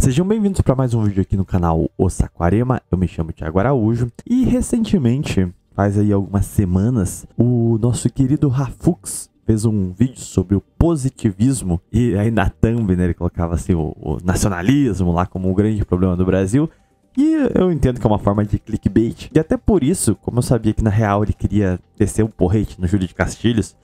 Sejam bem-vindos para mais um vídeo aqui no canal O Saquarema. Eu me chamo Thiago Araújo e recentemente, faz aí algumas semanas, o nosso querido Rafux fez um vídeo sobre o positivismo e aí na thumb, né, ele colocava assim o nacionalismo lá como um grande problema do Brasil. E eu entendo que é uma forma de clickbait. E até por isso, como eu sabia que na real ele queria descer um porrete no Júlio de Castilhos,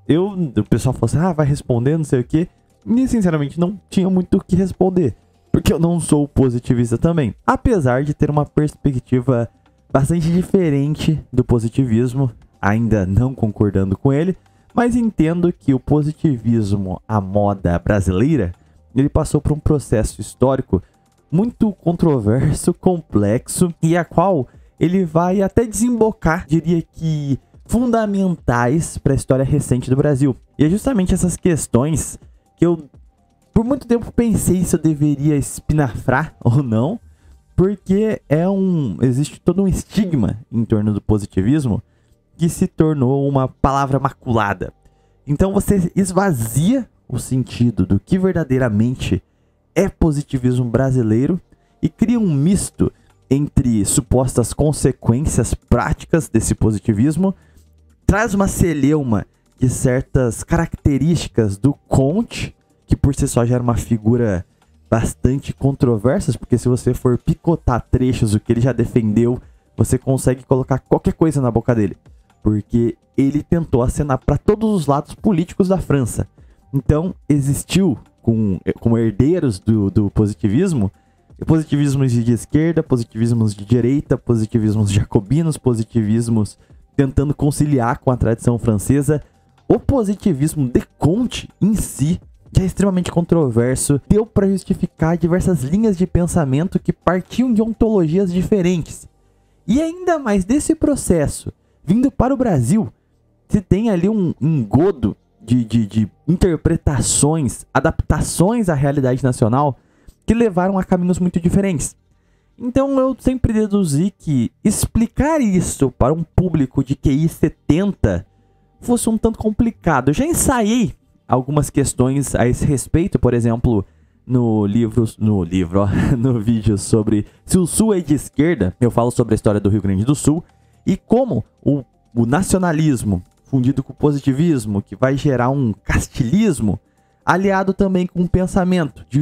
o pessoal falou assim, vai responder, não sei o que. E sinceramente não tinha muito o que responder, porque eu não sou positivista também. Apesar de ter uma perspectiva bastante diferente do positivismo, ainda não concordando com ele, mas entendo que o positivismo, a moda brasileira, ele passou por um processo histórico muito controverso, complexo, e a qual ele vai até desembocar, diria que, fundamentais para a história recente do Brasil. E é justamente essas questões que eu, por muito tempo, pensei se eu deveria espinafrar ou não, porque existe todo um estigma em torno do positivismo que se tornou uma palavra maculada. Então você esvazia o sentido do que verdadeiramente é positivismo brasileiro e cria um misto entre supostas consequências práticas desse positivismo, traz uma celeuma de certas características do Comte, que por si só já era uma figura bastante controversa, porque se você for picotar trechos do que ele já defendeu, você consegue colocar qualquer coisa na boca dele, porque ele tentou acenar para todos os lados políticos da França. Então existiu, como herdeiros do positivismo, positivismos de esquerda, positivismos de direita, positivismos jacobinos, positivismos tentando conciliar com a tradição francesa. O positivismo de Comte em si, que é extremamente controverso, deu para justificar diversas linhas de pensamento que partiam de ontologias diferentes. E ainda mais desse processo, vindo para o Brasil, se tem ali um engodo de interpretações, adaptações à realidade nacional, que levaram a caminhos muito diferentes. Então eu sempre deduzi que explicar isso para um público de QI 70 fosse um tanto complicado. Eu já ensaiei algumas questões a esse respeito, por exemplo, no vídeo sobre se o Sul é de esquerda, eu falo sobre a história do Rio Grande do Sul e como o nacionalismo fundido com o positivismo, que vai gerar um castilismo, aliado também com um pensamento de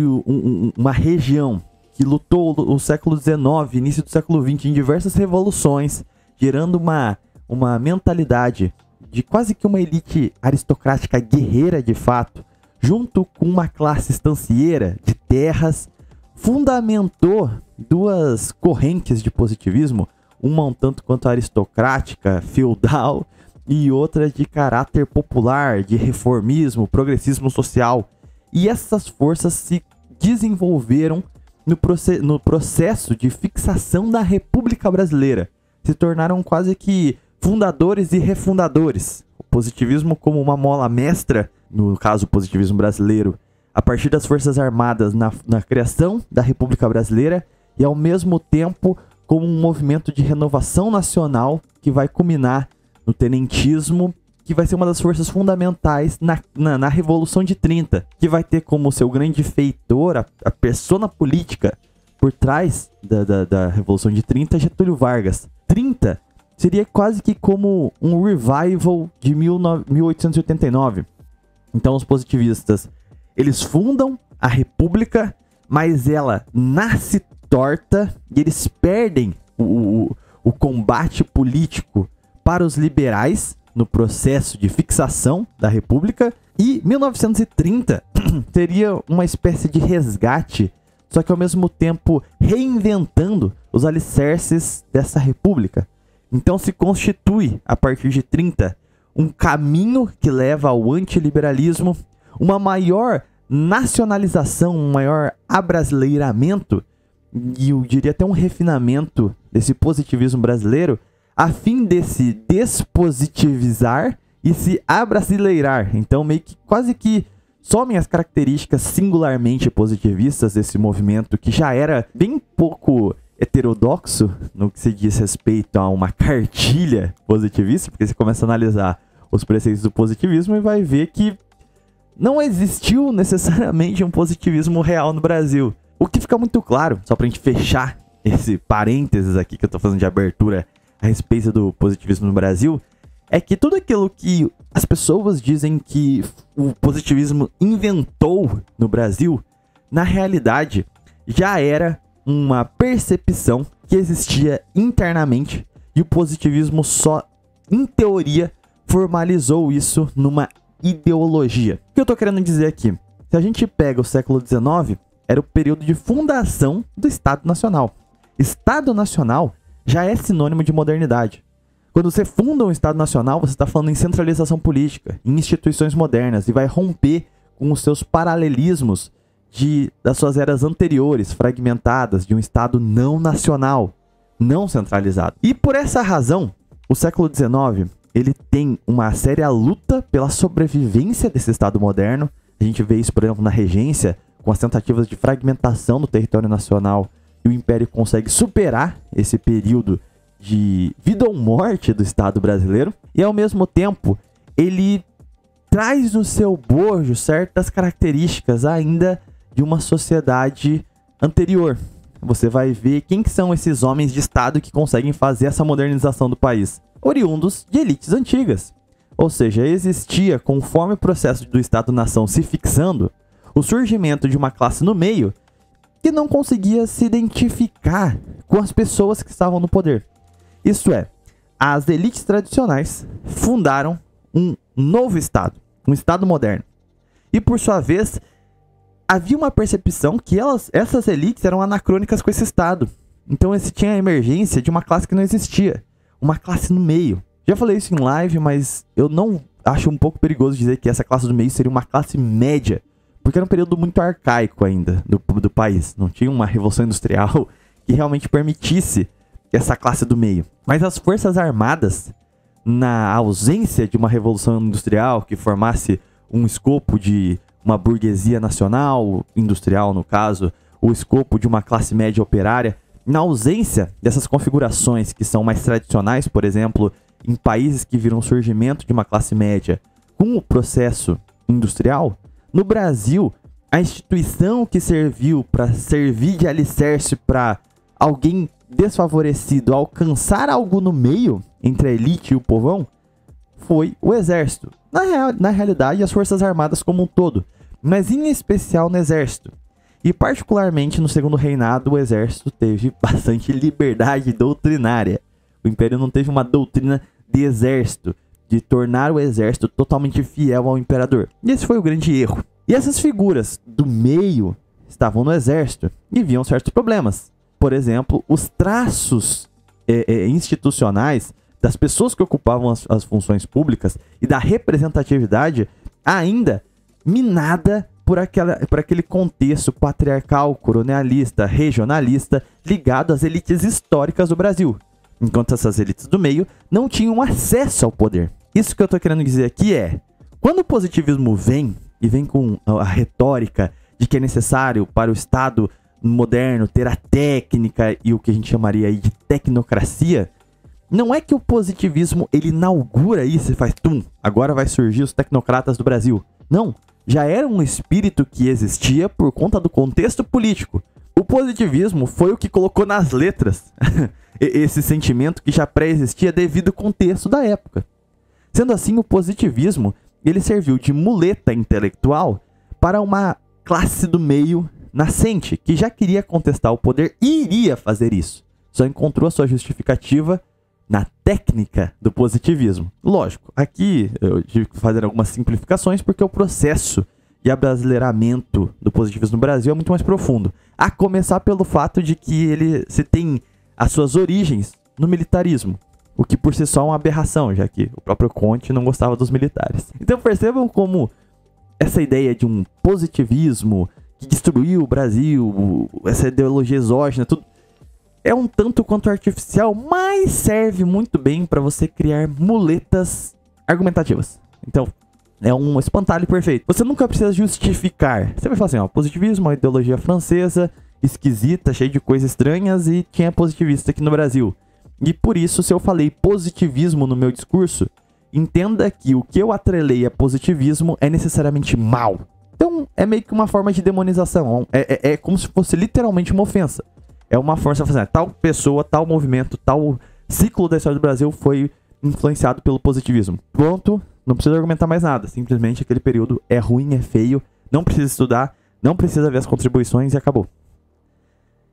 uma região que lutou o século XIX, início do século XX, em diversas revoluções, gerando uma mentalidade de quase que uma elite aristocrática guerreira de fato, junto com uma classe estancieira de terras, fundamentou duas correntes de positivismo, uma um tanto quanto aristocrática, feudal, e outra de caráter popular, de reformismo, progressismo social. E essas forças se desenvolveram no processo de fixação da República Brasileira. Se tornaram quase que fundadores e refundadores. O positivismo como uma mola mestra, no caso o positivismo brasileiro, a partir das Forças Armadas na criação da República Brasileira e ao mesmo tempo como um movimento de renovação nacional que vai culminar no tenentismo, que vai ser uma das forças fundamentais na Revolução de 30, que vai ter como seu grande feitor, a persona política por trás da Revolução de 30, Getúlio Vargas. 30 seria quase que como um revival de 1889. Então os positivistas, eles fundam a República, mas ela nasce torta e eles perdem o combate político para os liberais no processo de fixação da República, e 1930 teria uma espécie de resgate, só que ao mesmo tempo reinventando os alicerces dessa República. Então se constitui, a partir de 30, um caminho que leva ao antiliberalismo, uma maior nacionalização, um maior abrasileiramento, e eu diria até um refinamento desse positivismo brasileiro, a fim de se despositivizar e se abrasileirar. Então meio que quase que somem as características singularmente positivistas desse movimento, que já era bem pouco heterodoxo no que se diz respeito a uma cartilha positivista, porque você começa a analisar os preceitos do positivismo e vai ver que não existiu necessariamente um positivismo real no Brasil. O que fica muito claro, só pra gente fechar esse parênteses aqui que eu tô fazendo de abertura a respeito do positivismo no Brasil, é que tudo aquilo que as pessoas dizem que o positivismo inventou no Brasil, na realidade, já era uma percepção que existia internamente e o positivismo só, em teoria, formalizou isso numa ideologia. O que eu tô querendo dizer aqui? Se a gente pega o século XIX, era o período de fundação do Estado Nacional. Estado Nacional já é sinônimo de modernidade. Quando você funda um Estado Nacional, você está falando em centralização política, em instituições modernas, e vai romper com os seus paralelismos das suas eras anteriores, fragmentadas, de um Estado não nacional, não centralizado. E por essa razão, o século XIX, ele tem uma séria luta pela sobrevivência desse Estado moderno. A gente vê isso, por exemplo, na regência, com as tentativas de fragmentação do território nacional, e o Império consegue superar esse período de vida ou morte do Estado brasileiro, e ao mesmo tempo ele traz no seu bojo certas características ainda de uma sociedade anterior. Você vai ver quem que são esses homens de Estado que conseguem fazer essa modernização do país. Oriundos de elites antigas. Ou seja, existia, conforme o processo do Estado-nação se fixando, o surgimento de uma classe no meio que não conseguia se identificar com as pessoas que estavam no poder. Isto é, as elites tradicionais fundaram um novo Estado, um Estado moderno. E por sua vez, havia uma percepção que essas elites eram anacrônicas com esse Estado. Então tinha a emergência de uma classe que não existia, uma classe no meio. Já falei isso em live, mas eu não acho um pouco perigoso dizer que essa classe do meio seria uma classe média, porque era um período muito arcaico ainda do país. Não tinha uma revolução industrial que realmente permitisse essa classe do meio. Mas as forças armadas, na ausência de uma revolução industrial que formasse um escopo de uma burguesia nacional, industrial no caso, o escopo de uma classe média operária, na ausência dessas configurações que são mais tradicionais, por exemplo, em países que viram o surgimento de uma classe média com o processo industrial, no Brasil, a instituição que serviu para servir de alicerce para alguém desfavorecido alcançar algo no meio entre a elite e o povão foi o exército. Na realidade, as forças armadas como um todo, mas em especial no exército. E particularmente no segundo reinado, o exército teve bastante liberdade doutrinária. O Império não teve uma doutrina de exército, de tornar o exército totalmente fiel ao imperador. E esse foi o grande erro. E essas figuras do meio estavam no exército e viam certos problemas. Por exemplo, os traços institucionais das pessoas que ocupavam as funções públicas e da representatividade ainda minada por aquele contexto patriarcal, colonialista, regionalista, ligado às elites históricas do Brasil. Enquanto essas elites do meio não tinham acesso ao poder. Isso que eu tô querendo dizer aqui é, quando o positivismo vem, e vem com a retórica de que é necessário para o Estado moderno ter a técnica e o que a gente chamaria aí de tecnocracia, não é que o positivismo ele inaugura isso e faz tum, agora vai surgir os tecnocratas do Brasil. Não, já era um espírito que existia por conta do contexto político. O positivismo foi o que colocou nas letras esse sentimento que já pré-existia devido ao contexto da época. Sendo assim, o positivismo ele serviu de muleta intelectual para uma classe do meio nascente, que já queria contestar o poder e iria fazer isso. Só encontrou a sua justificativa na técnica do positivismo. Lógico, aqui eu tive que fazer algumas simplificações porque o processo de abrasileiramento do positivismo no Brasil é muito mais profundo. A começar pelo fato de que ele se tem as suas origens no militarismo. O que por si só é uma aberração, já que o próprio Conte não gostava dos militares. Então percebam como essa ideia de um positivismo que destruiu o Brasil, essa ideologia exógena, tudo, é um tanto quanto artificial, mas serve muito bem para você criar muletas argumentativas. Então, é um espantalho perfeito. Você nunca precisa justificar. Você vai falar assim, ó, positivismo é uma ideologia francesa, esquisita, cheia de coisas estranhas, e tinha positivista aqui no Brasil. E por isso, se eu falei positivismo no meu discurso, entenda que o que eu atrelei a positivismo é necessariamente mal. Então, é meio que uma forma de demonização. É como se fosse literalmente uma ofensa. É uma forma de fazer, tal pessoa, tal movimento, tal ciclo da história do Brasil foi influenciado pelo positivismo. Pronto, não precisa argumentar mais nada. Simplesmente aquele período é ruim, é feio, não precisa estudar, não precisa ver as contribuições e acabou.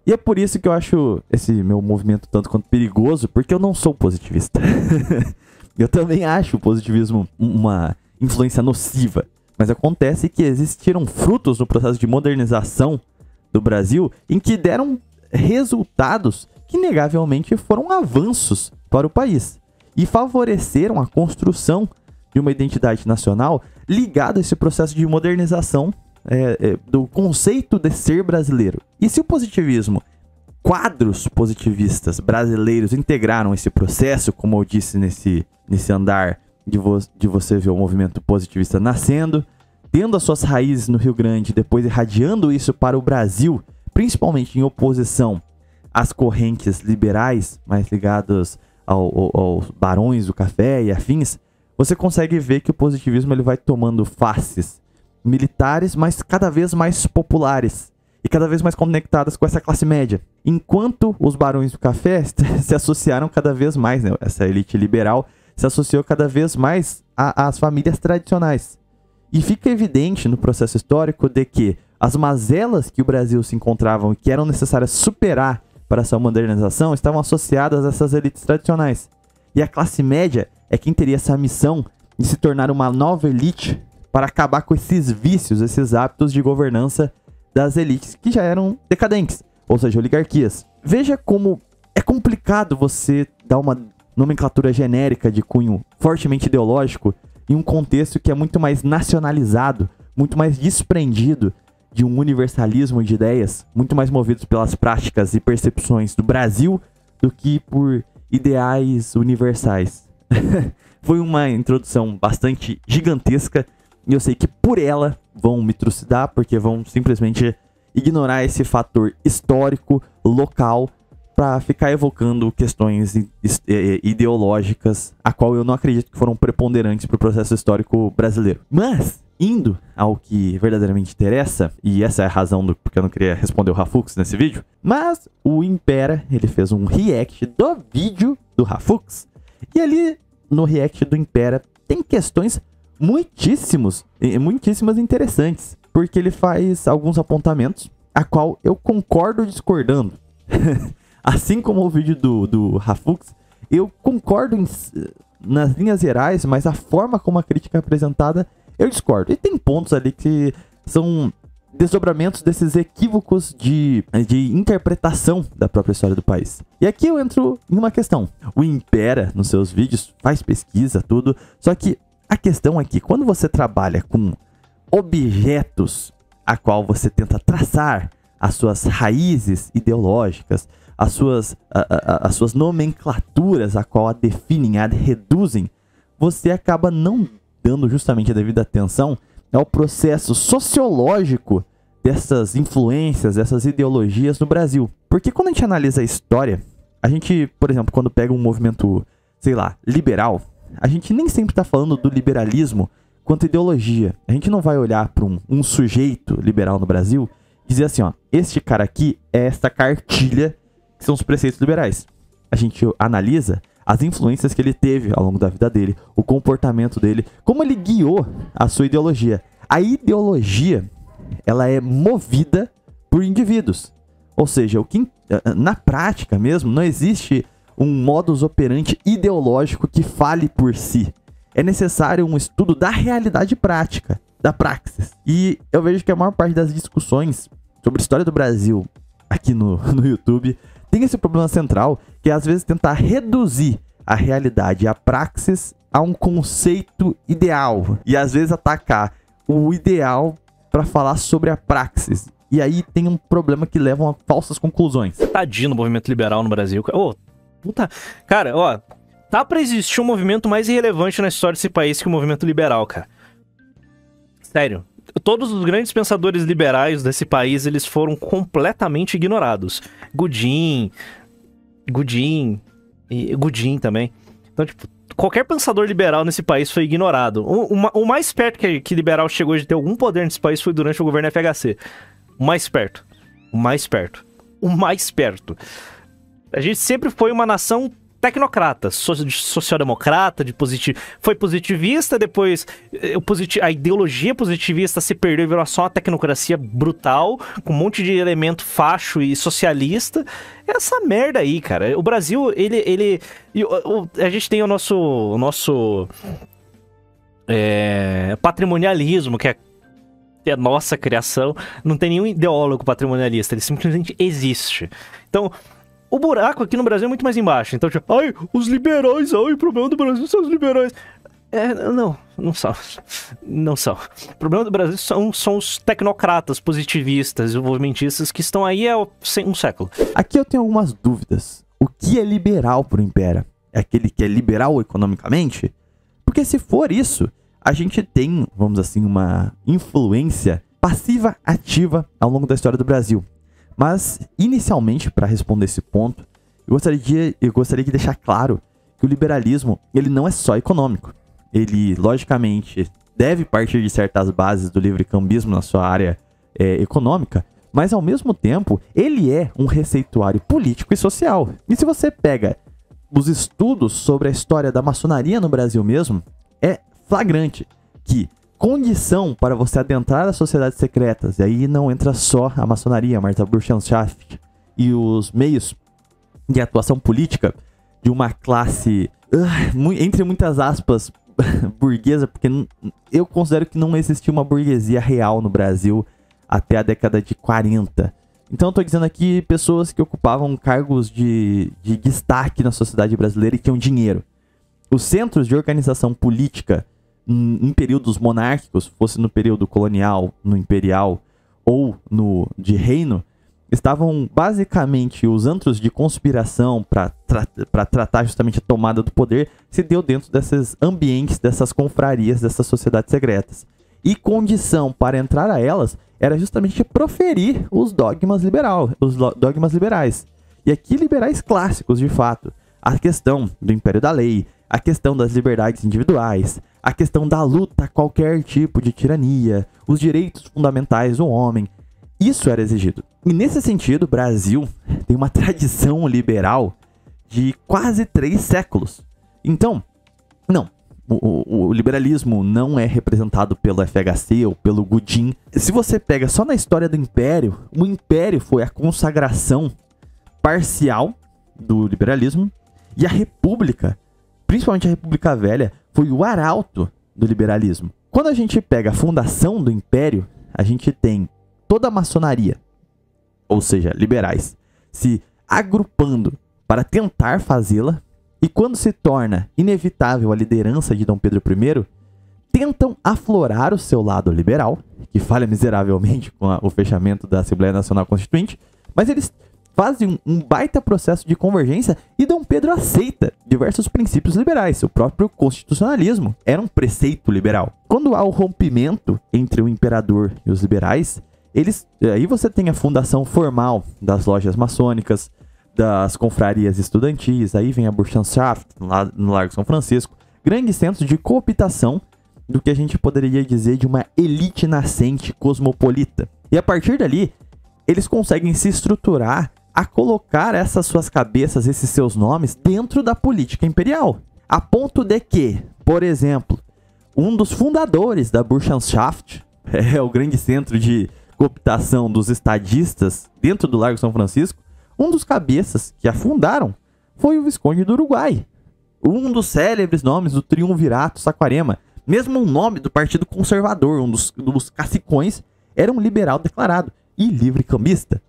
E é por isso que eu acho esse meu movimento tanto quanto perigoso, porque eu não sou positivista. Eu também acho o positivismo uma influência nociva. Mas acontece que existiram frutos no processo de modernização do Brasil em que deram resultados que negavelmente foram avanços para o país e favoreceram a construção de uma identidade nacional ligada a esse processo de modernização do conceito de ser brasileiro. E se o positivismo, quadros positivistas brasileiros integraram esse processo, como eu disse nesse andar de você ver o movimento positivista nascendo, tendo as suas raízes no Rio Grande, depois irradiando isso para o Brasil, principalmente em oposição às correntes liberais, mais ligadas aos barões do café e afins, você consegue ver que o positivismo ele vai tomando faces militares, mas cada vez mais populares e cada vez mais conectadas com essa classe média. Enquanto os barões do café se associaram cada vez mais, né, essa elite liberal se associou cada vez mais às famílias tradicionais. E fica evidente no processo histórico de que as mazelas que o Brasil se encontravam e que eram necessárias superar para essa modernização estavam associadas a essas elites tradicionais. E a classe média é quem teria essa missão de se tornar uma nova elite para acabar com esses vícios, esses hábitos de governança das elites que já eram decadentes, ou seja, oligarquias. Veja como é complicado você dar uma nomenclatura genérica de cunho fortemente ideológico em um contexto que é muito mais nacionalizado, muito mais desprendido de um universalismo de ideias, muito mais movidos pelas práticas e percepções do Brasil do que por ideais universais. Foi uma introdução bastante gigantesca e eu sei que por ela vão me trucidar, porque vão simplesmente ignorar esse fator histórico, local, para ficar evocando questões ideológicas, a qual eu não acredito que foram preponderantes para o processo histórico brasileiro. Mas, indo ao que verdadeiramente interessa, e essa é a razão do porque eu não queria responder o Rafux nesse vídeo, mas o Impera, ele fez um react do vídeo do Rafux, e ali no react do Impera tem questões muitíssimas interessantes, porque ele faz alguns apontamentos, a qual eu concordo discordando. Assim como o vídeo do Rafux, eu concordo nas linhas gerais, mas a forma como a crítica é apresentada, eu discordo. E tem pontos ali que são desdobramentos desses equívocos de interpretação da própria história do país. E aqui eu entro em uma questão. O Impera, nos seus vídeos, faz pesquisa, tudo, só que a questão é que quando você trabalha com objetos a qual você tenta traçar as suas raízes ideológicas, as suas nomenclaturas a qual a definem, a reduzem, você acaba não dando justamente a devida atenção ao processo sociológico dessas influências, dessas ideologias no Brasil. Porque quando a gente analisa a história, a gente, por exemplo, quando pega um movimento, sei lá, liberal, a gente nem sempre está falando do liberalismo quanto ideologia. A gente não vai olhar para um sujeito liberal no Brasil e dizer assim, ó, este cara aqui é esta cartilha que são os preceitos liberais. A gente analisa as influências que ele teve ao longo da vida dele, o comportamento dele, como ele guiou a sua ideologia. A ideologia, ela é movida por indivíduos. Ou seja, na prática mesmo, não existe um modus operandi ideológico que fale por si. É necessário um estudo da realidade prática, da praxis. E eu vejo que a maior parte das discussões sobre a história do Brasil aqui no YouTube tem esse problema central, que é às vezes tentar reduzir a realidade e a praxis a um conceito ideal. E às vezes atacar o ideal para falar sobre a praxis. E aí tem um problema que leva a falsas conclusões. Tadinho no movimento liberal no Brasil. Ô, puta... Cara, ó... Tá pra existir um movimento mais irrelevante na história desse país que o movimento liberal, cara. Sério. Todos os grandes pensadores liberais desse país, eles foram completamente ignorados. Godin e Godin também. Então, tipo, qualquer pensador liberal nesse país foi ignorado. O mais perto que liberal chegou de ter algum poder nesse país foi durante o governo FHC. O mais perto. A gente sempre foi uma nação tecnocrata, social-democrata, foi positivista, depois a ideologia positivista se perdeu e virou só uma tecnocracia brutal, com um monte de elemento facho e socialista. Essa merda aí, cara. O Brasil, a gente tem o nosso patrimonialismo, que é nossa criação. Não tem nenhum ideólogo patrimonialista, ele simplesmente existe. Então, o buraco aqui no Brasil é muito mais embaixo. Então, tipo, os liberais, o problema do Brasil são os liberais. Não são. Não são. O problema do Brasil são os tecnocratas, positivistas, desenvolvimentistas que estão aí há um século. Aqui eu tenho algumas dúvidas. O que é liberal pro Império? É aquele que é liberal economicamente? Porque se for isso, a gente tem, vamos assim, uma influência passiva-ativa ao longo da história do Brasil. Mas, inicialmente, para responder esse ponto, eu gostaria de deixar claro que o liberalismo ele não é só econômico. Ele, logicamente, deve partir de certas bases do livre-cambismo na sua área econômica, mas, ao mesmo tempo, ele é um receituário político e social. E se você pega os estudos sobre a história da maçonaria no Brasil mesmo, é flagrante que condição para você adentrar as sociedades secretas, e aí não entra só a maçonaria, mas a Burschenschaft e os meios de atuação política de uma classe, entre muitas aspas, burguesa, porque eu considero que não existia uma burguesia real no Brasil até a década de 40. Então eu tô dizendo aqui pessoas que ocupavam cargos de destaque na sociedade brasileira e tinham dinheiro. Os centros de organização política em períodos monárquicos, fosse no período colonial, no imperial ou de reino, estavam basicamente os antros de conspiração para tratar justamente a tomada do poder, se deu dentro desses ambientes, dessas confrarias, dessas sociedades secretas. E condição para entrar a elas era justamente proferir os dogmas liberais. E aqui liberais clássicos, de fato. A questão do império da lei, a questão das liberdades individuais, a questão da luta a qualquer tipo de tirania, os direitos fundamentais do homem. Isso era exigido. E nesse sentido, o Brasil tem uma tradição liberal de quase 3 séculos. Então, não, o liberalismo não é representado pelo FHC ou pelo Godin. Se você pega só na história do Império, o Império foi a consagração parcial do liberalismo e a República, principalmente a República Velha, foi o arauto do liberalismo. Quando a gente pega a fundação do Império, a gente tem toda a maçonaria, ou seja, liberais, se agrupando para tentar fazê-la, e quando se torna inevitável a liderança de Dom Pedro I, tentam aflorar o seu lado liberal, que falha miseravelmente com o fechamento da Assembleia Nacional Constituinte, mas eles fazem um baita processo de convergência e Dom Pedro aceita diversos princípios liberais. O próprio constitucionalismo era um preceito liberal. Quando há o rompimento entre o imperador e os liberais, aí você tem a fundação formal das lojas maçônicas, das confrarias estudantis, aí vem a Burschenschaft, lá no Largo São Francisco, grandes centros de cooptação do que a gente poderia dizer de uma elite nascente cosmopolita. E a partir dali, eles conseguem se estruturar a colocar essas suas cabeças, esses seus nomes, dentro da política imperial. A ponto de que, por exemplo, um dos fundadores da Burschenschaft, o grande centro de cooptação dos estadistas dentro do Largo São Francisco, um dos cabeças que a fundaram foi o Visconde do Uruguai. Um dos célebres nomes do Triunvirato Saquarema, mesmo o nome do Partido Conservador, um dos cacicões, era um liberal declarado e livre-cambista.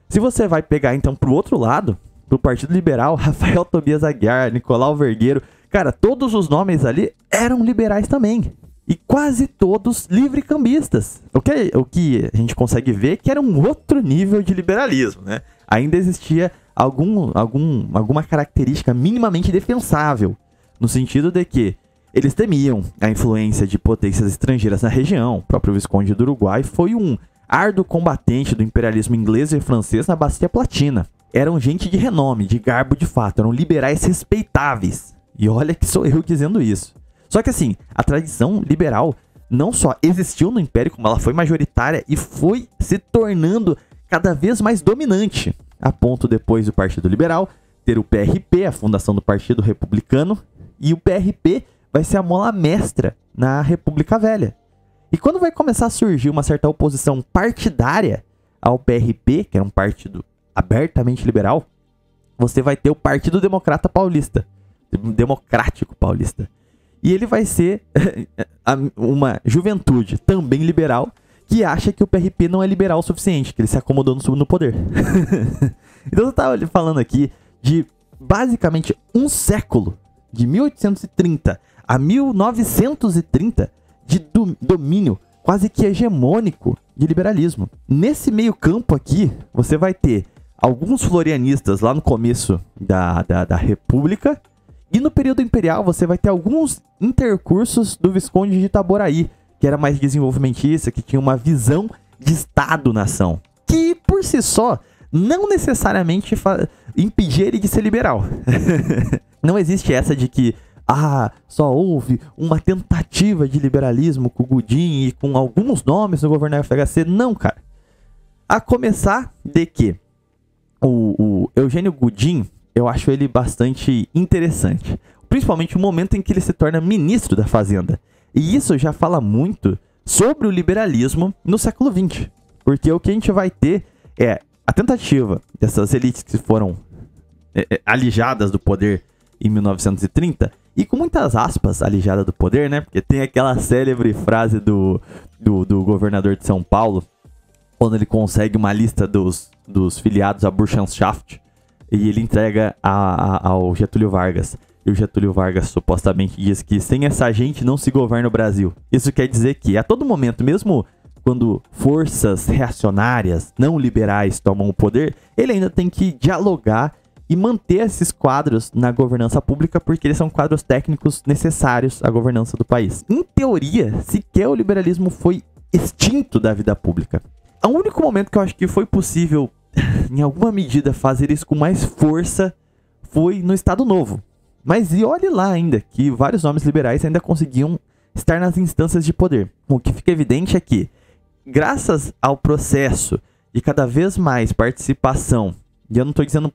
Se você vai pegar então pro outro lado, pro Partido Liberal, Rafael Tobias Aguiar, Nicolau Vergueiro, cara, todos os nomes ali eram liberais também. E quase todos livre-cambistas. O que a gente consegue ver é que era um outro nível de liberalismo, né? Ainda existia alguma característica minimamente defensável, no sentido de que eles temiam a influência de potências estrangeiras na região. O próprio Visconde do Uruguai foi um árduo combatente do imperialismo inglês e francês na Bacia Platina. Eram gente de renome, de garbo de fato, eram liberais respeitáveis. E olha que sou eu dizendo isso. Só que assim, a tradição liberal não só existiu no Império, como ela foi majoritária e foi se tornando cada vez mais dominante, a ponto depois do Partido Liberal ter o PRP, a fundação do Partido Republicano, e o PRP vai ser a mola mestra na República Velha. E quando vai começar a surgir uma certa oposição partidária ao PRP, que era um partido abertamente liberal, você vai ter o Partido Democrata Paulista, Democrático Paulista. E ele vai ser uma juventude também liberal que acha que o PRP não é liberal o suficiente, que ele se acomodou no poder. Então eu tava falando aqui de basicamente um século, de 1830 a 1930, de domínio quase que hegemônico de liberalismo. Nesse meio campo aqui, você vai ter alguns florianistas lá no começo da República, e no período imperial você vai ter alguns intercursos do Visconde de Itaboraí, que era mais desenvolvimentista, que tinha uma visão de Estado-nação, que por si só não necessariamente impedia ele de ser liberal. Não existe essa de que só houve uma tentativa de liberalismo com o Godin e com alguns nomes no governo da FHC. Não, cara. A começar de que o Eugênio Godin, eu acho ele bastante interessante. Principalmente o momento em que ele se torna ministro da Fazenda. E isso já fala muito sobre o liberalismo no século XX. Porque o que a gente vai ter é a tentativa dessas elites que foram alijadas do poder em 1930, e com muitas aspas, alijada do poder, né? Porque tem aquela célebre frase do governador de São Paulo, quando ele consegue uma lista dos filiados à Burschenschaft, e ele entrega ao Getúlio Vargas. E o Getúlio Vargas supostamente diz que sem essa gente não se governa o Brasil. Isso quer dizer que a todo momento, mesmo quando forças reacionárias, não liberais tomam o poder, ele ainda tem que dialogar e manter esses quadros na governança pública, porque eles são quadros técnicos necessários à governança do país. Em teoria, sequer o liberalismo foi extinto da vida pública. O único momento que eu acho que foi possível, em alguma medida, fazer isso com mais força foi no Estado Novo. Mas e olhe lá ainda, que vários nomes liberais ainda conseguiam estar nas instâncias de poder. O que fica evidente é que, graças ao processo de cada vez mais participação, e eu não estou dizendo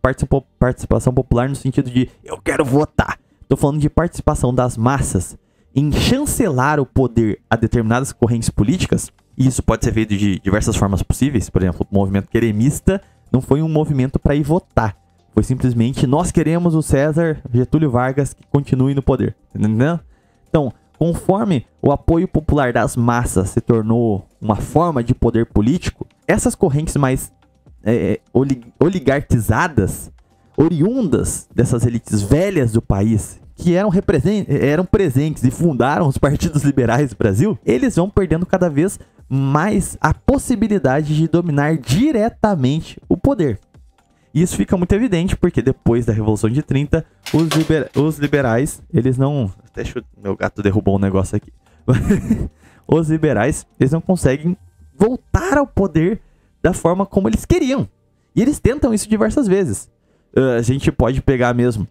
participação popular no sentido de eu quero votar, estou falando de participação das massas em chancelar o poder a determinadas correntes políticas, e isso pode ser feito de diversas formas possíveis. Por exemplo, o movimento queremista não foi um movimento para ir votar. Foi simplesmente, nós queremos o César Getúlio Vargas que continue no poder. Entendeu? Então, conforme o apoio popular das massas se tornou uma forma de poder político, essas correntes mais oligarquizadas, oriundas dessas elites velhas do país, que eram presentes e fundaram os partidos liberais do Brasil, eles vão perdendo cada vez mais a possibilidade de dominar diretamente o poder. E isso fica muito evidente porque depois da Revolução de 30, os liberais, eles não... Deixa meu gato derrubou um negócio aqui. Os liberais, eles não conseguem voltar ao poder da forma como eles queriam. E eles tentam isso diversas vezes. A gente pode pegar mesmo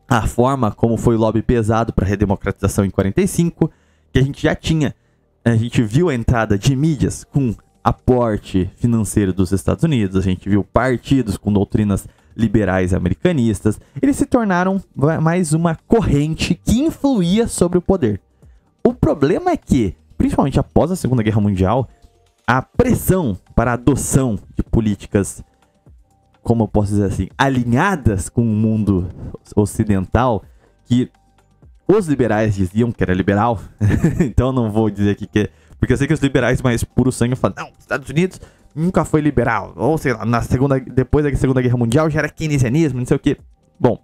a forma como foi o lobby pesado para a redemocratização em 45, que a gente já tinha. A gente viu a entrada de mídias com aporte financeiro dos Estados Unidos, a gente viu partidos com doutrinas liberais americanistas. Eles se tornaram mais uma corrente que influía sobre o poder. O problema é que, principalmente após a Segunda Guerra Mundial, a pressão para a adoção de políticas, como eu posso dizer assim, alinhadas com o mundo ocidental, que os liberais diziam que era liberal, então não vou dizer aqui que é, porque eu sei que os liberais mais puro sangue falam, não, os Estados Unidos nunca foi liberal, ou sei lá, depois da Segunda Guerra Mundial já era keynesianismo, não sei o que. Bom,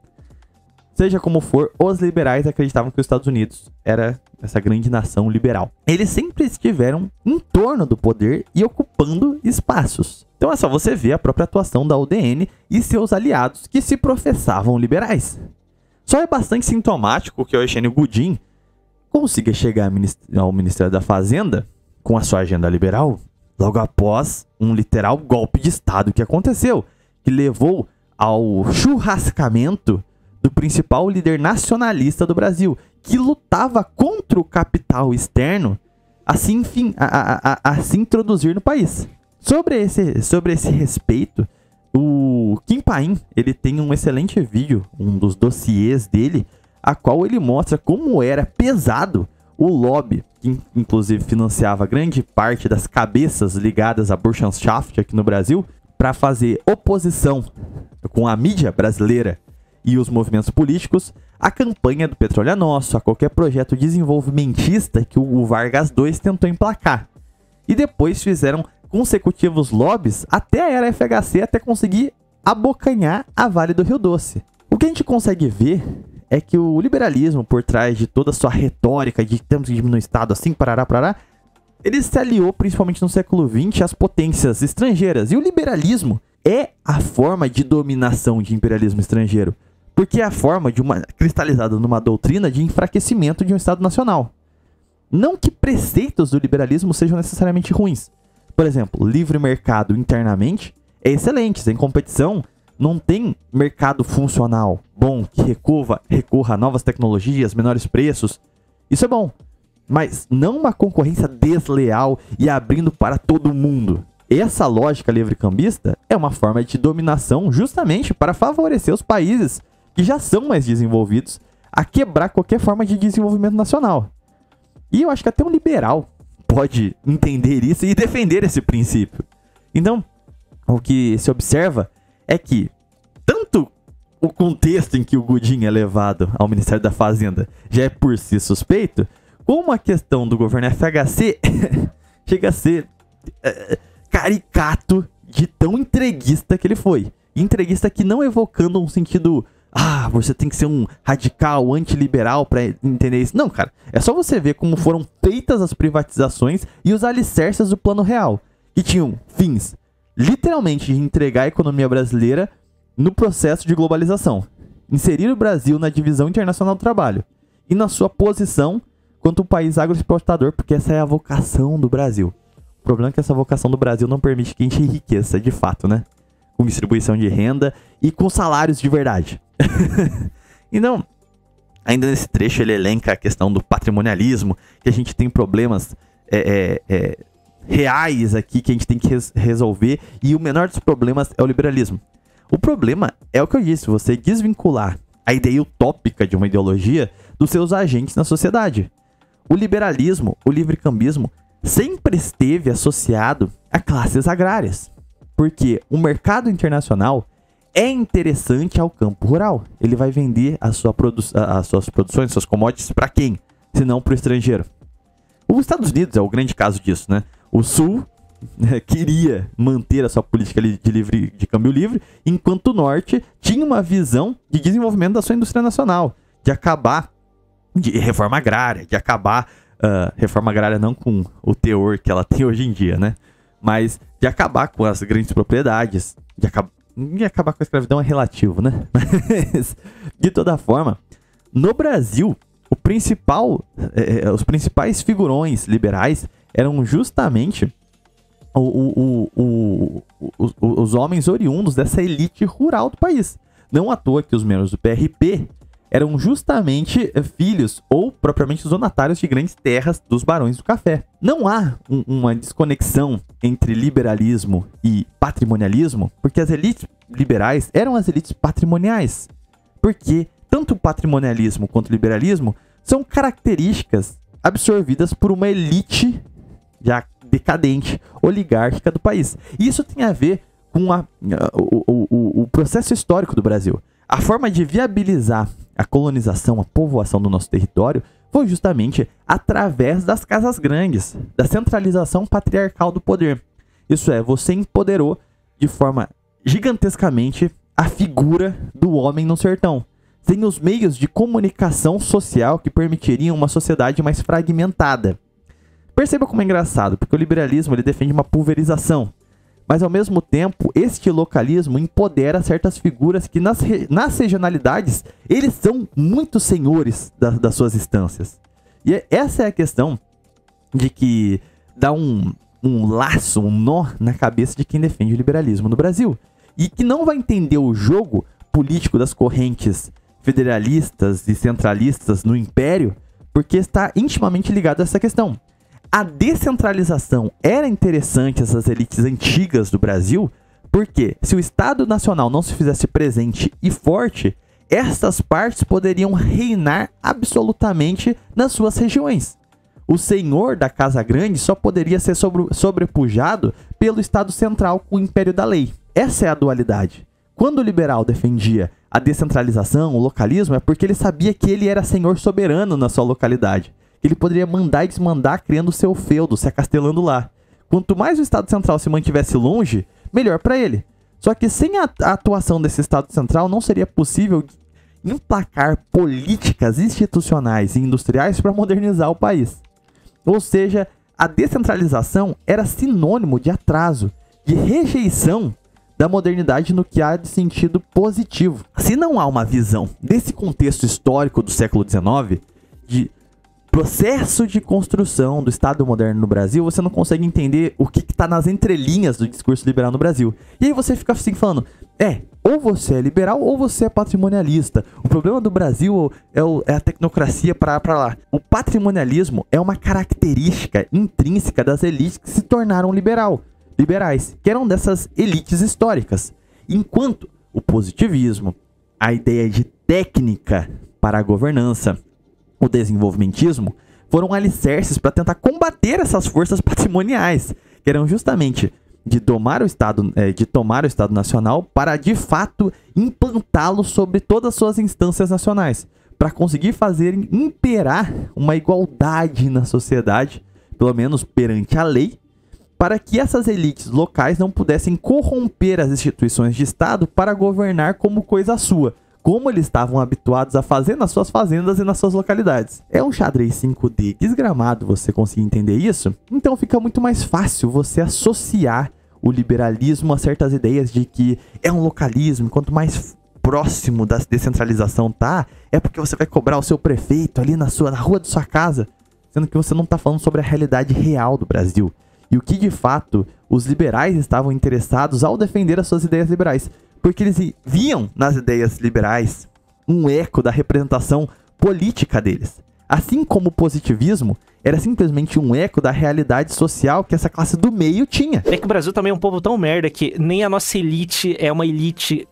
seja como for, os liberais acreditavam que os Estados Unidos era essa grande nação liberal. Eles sempre estiveram em torno do poder e ocupando espaços. Então é só você ver a própria atuação da UDN e seus aliados que se professavam liberais. Só é bastante sintomático que o Eugênio Godin consiga chegar ao Ministério da Fazenda com a sua agenda liberal logo após um literal golpe de Estado que aconteceu, que levou ao churrascamento do principal líder nacionalista do Brasil, que lutava contra o capital externo a se introduzir no país. Sobre esse respeito, o Kim Paim, ele tem um excelente vídeo, um dos dossiês dele, a qual ele mostra como era pesado o lobby, que inclusive financiava grande parte das cabeças ligadas à Burschenschaft aqui no Brasil, para fazer oposição com a mídia brasileira e os movimentos políticos à campanha do Petróleo é Nosso, a qualquer projeto desenvolvimentista que o Vargas II tentou emplacar. E depois fizeram consecutivos lobbies até a era FHC, até conseguir abocanhar a Vale do Rio Doce. O que a gente consegue ver é que o liberalismo, por trás de toda a sua retórica de temos que diminuir o Estado assim, parará, ele se aliou principalmente no século XX às potências estrangeiras. E o liberalismo é a forma de dominação de imperialismo estrangeiro, porque é a forma cristalizada numa doutrina de enfraquecimento de um Estado nacional. Não que preceitos do liberalismo sejam necessariamente ruins. Por exemplo, livre mercado internamente é excelente, sem competição. Não tem mercado funcional bom que recorra a novas tecnologias, menores preços. Isso é bom, mas não uma concorrência desleal e abrindo para todo mundo. Essa lógica livre-cambista é uma forma de dominação justamente para favorecer os países que já são mais desenvolvidos a quebrar qualquer forma de desenvolvimento nacional. E eu acho que até um liberal pode entender isso e defender esse princípio. Então, o que se observa é que tanto o contexto em que o Godinho é levado ao Ministério da Fazenda já é por si suspeito, como a questão do governo FHC chega a ser caricato de tão entreguista que ele foi. Entreguista que não evocando um sentido, você tem que ser um radical, antiliberal para entender isso. Não, cara, é só você ver como foram feitas as privatizações e os alicerces do Plano Real, que tinham fins literalmente de entregar a economia brasileira no processo de globalização, inserir o Brasil na divisão internacional do trabalho e na sua posição quanto um país agroexportador, porque essa é a vocação do Brasil. O problema é que essa vocação do Brasil não permite que a gente enriqueça de fato, né? Com distribuição de renda e com salários de verdade. Então, ainda nesse trecho ele elenca a questão do patrimonialismo, que a gente tem problemas reais aqui que a gente tem que resolver, e o menor dos problemas é o liberalismo. O problema é o que eu disse, você desvincular a ideia utópica de uma ideologia dos seus agentes na sociedade. O liberalismo, o livrecambismo, sempre esteve associado a classes agrárias, porque o mercado internacional é interessante ao campo rural. Ele vai vender as suas produções, suas commodities para quem? Se não para o estrangeiro. Os Estados Unidos é o grande caso disso, né? O Sul queria manter a sua política de câmbio livre, enquanto o Norte tinha uma visão de desenvolvimento da sua indústria nacional, de acabar de reforma agrária, reforma agrária não com o teor que ela tem hoje em dia, né? Mas de acabar com as grandes propriedades, de acabar com a escravidão é relativo, né? Mas, de toda forma, no Brasil, os principais figurões liberais eram justamente os homens oriundos dessa elite rural do país. Não à toa que os membros do PRP eram justamente filhos ou propriamente donatários de grandes terras dos barões do café. Não há uma desconexão entre liberalismo e patrimonialismo, porque as elites liberais eram as elites patrimoniais. Porque tanto o patrimonialismo quanto o liberalismo são características absorvidas por uma elite já decadente, oligárquica do país. E isso tem a ver com o processo histórico do Brasil. A forma de viabilizar a colonização, a povoação do nosso território foi justamente através das casas grandes, da centralização patriarcal do poder. Isso é, você empoderou de forma gigantescamente a figura do homem no sertão, sem os meios de comunicação social que permitiriam uma sociedade mais fragmentada. Perceba como é engraçado, porque o liberalismo ele defende uma pulverização, mas ao mesmo tempo este localismo empodera certas figuras que nas regionalidades eles são muito senhores das suas instâncias. E essa é a questão de que dá um laço, um nó na cabeça de quem defende o liberalismo no Brasil, e que não vai entender o jogo político das correntes federalistas e centralistas no império, porque está intimamente ligado a essa questão. A descentralização era interessante essas elites antigas do Brasil, porque se o Estado Nacional não se fizesse presente e forte, estas partes poderiam reinar absolutamente nas suas regiões. O senhor da Casa Grande só poderia ser sobrepujado pelo Estado Central com o Império da Lei. Essa é a dualidade. Quando o liberal defendia a descentralização, o localismo, é porque ele sabia que ele era senhor soberano na sua localidade. Ele poderia mandar e desmandar criando o seu feudo, se acastelando lá. Quanto mais o Estado Central se mantivesse longe, melhor para ele. Só que sem a atuação desse Estado Central não seria possível emplacar políticas institucionais e industriais para modernizar o país. Ou seja, a descentralização era sinônimo de atraso, de rejeição da modernidade no que há de sentido positivo. Se não há uma visão desse contexto histórico do século XIX, de processo de construção do Estado moderno no Brasil, você não consegue entender o que está nas entrelinhas do discurso liberal no Brasil. E aí você fica assim falando, ou você é liberal ou você é patrimonialista. O problema do Brasil é a tecnocracia para lá. O patrimonialismo é uma característica intrínseca das elites que se tornaram liberais, que eram dessas elites históricas. Enquanto o positivismo, a ideia de técnica para a governança, o desenvolvimentismo, foram alicerces para tentar combater essas forças patrimoniais, que eram justamente de tomar o Estado Nacional para, de fato, implantá-lo sobre todas as suas instâncias nacionais, para conseguir fazer imperar uma igualdade na sociedade, pelo menos perante a lei, para que essas elites locais não pudessem corromper as instituições de Estado para governar como coisa sua, como eles estavam habituados a fazer nas suas fazendas e nas suas localidades. É um xadrez 5D desgramado você conseguir entender isso? Então fica muito mais fácil você associar o liberalismo a certas ideias de que é um localismo, quanto mais próximo da descentralização é porque você vai cobrar o seu prefeito ali na rua de sua casa, sendo que você não está falando sobre a realidade real do Brasil. E o que de fato os liberais estavam interessados ao defender as suas ideias liberais. Porque eles viam nas ideias liberais um eco da representação política deles. Assim como o positivismo era simplesmente um eco da realidade social que essa classe do meio tinha. É que o Brasil também é um povo tão merda que nem a nossa elite é uma elite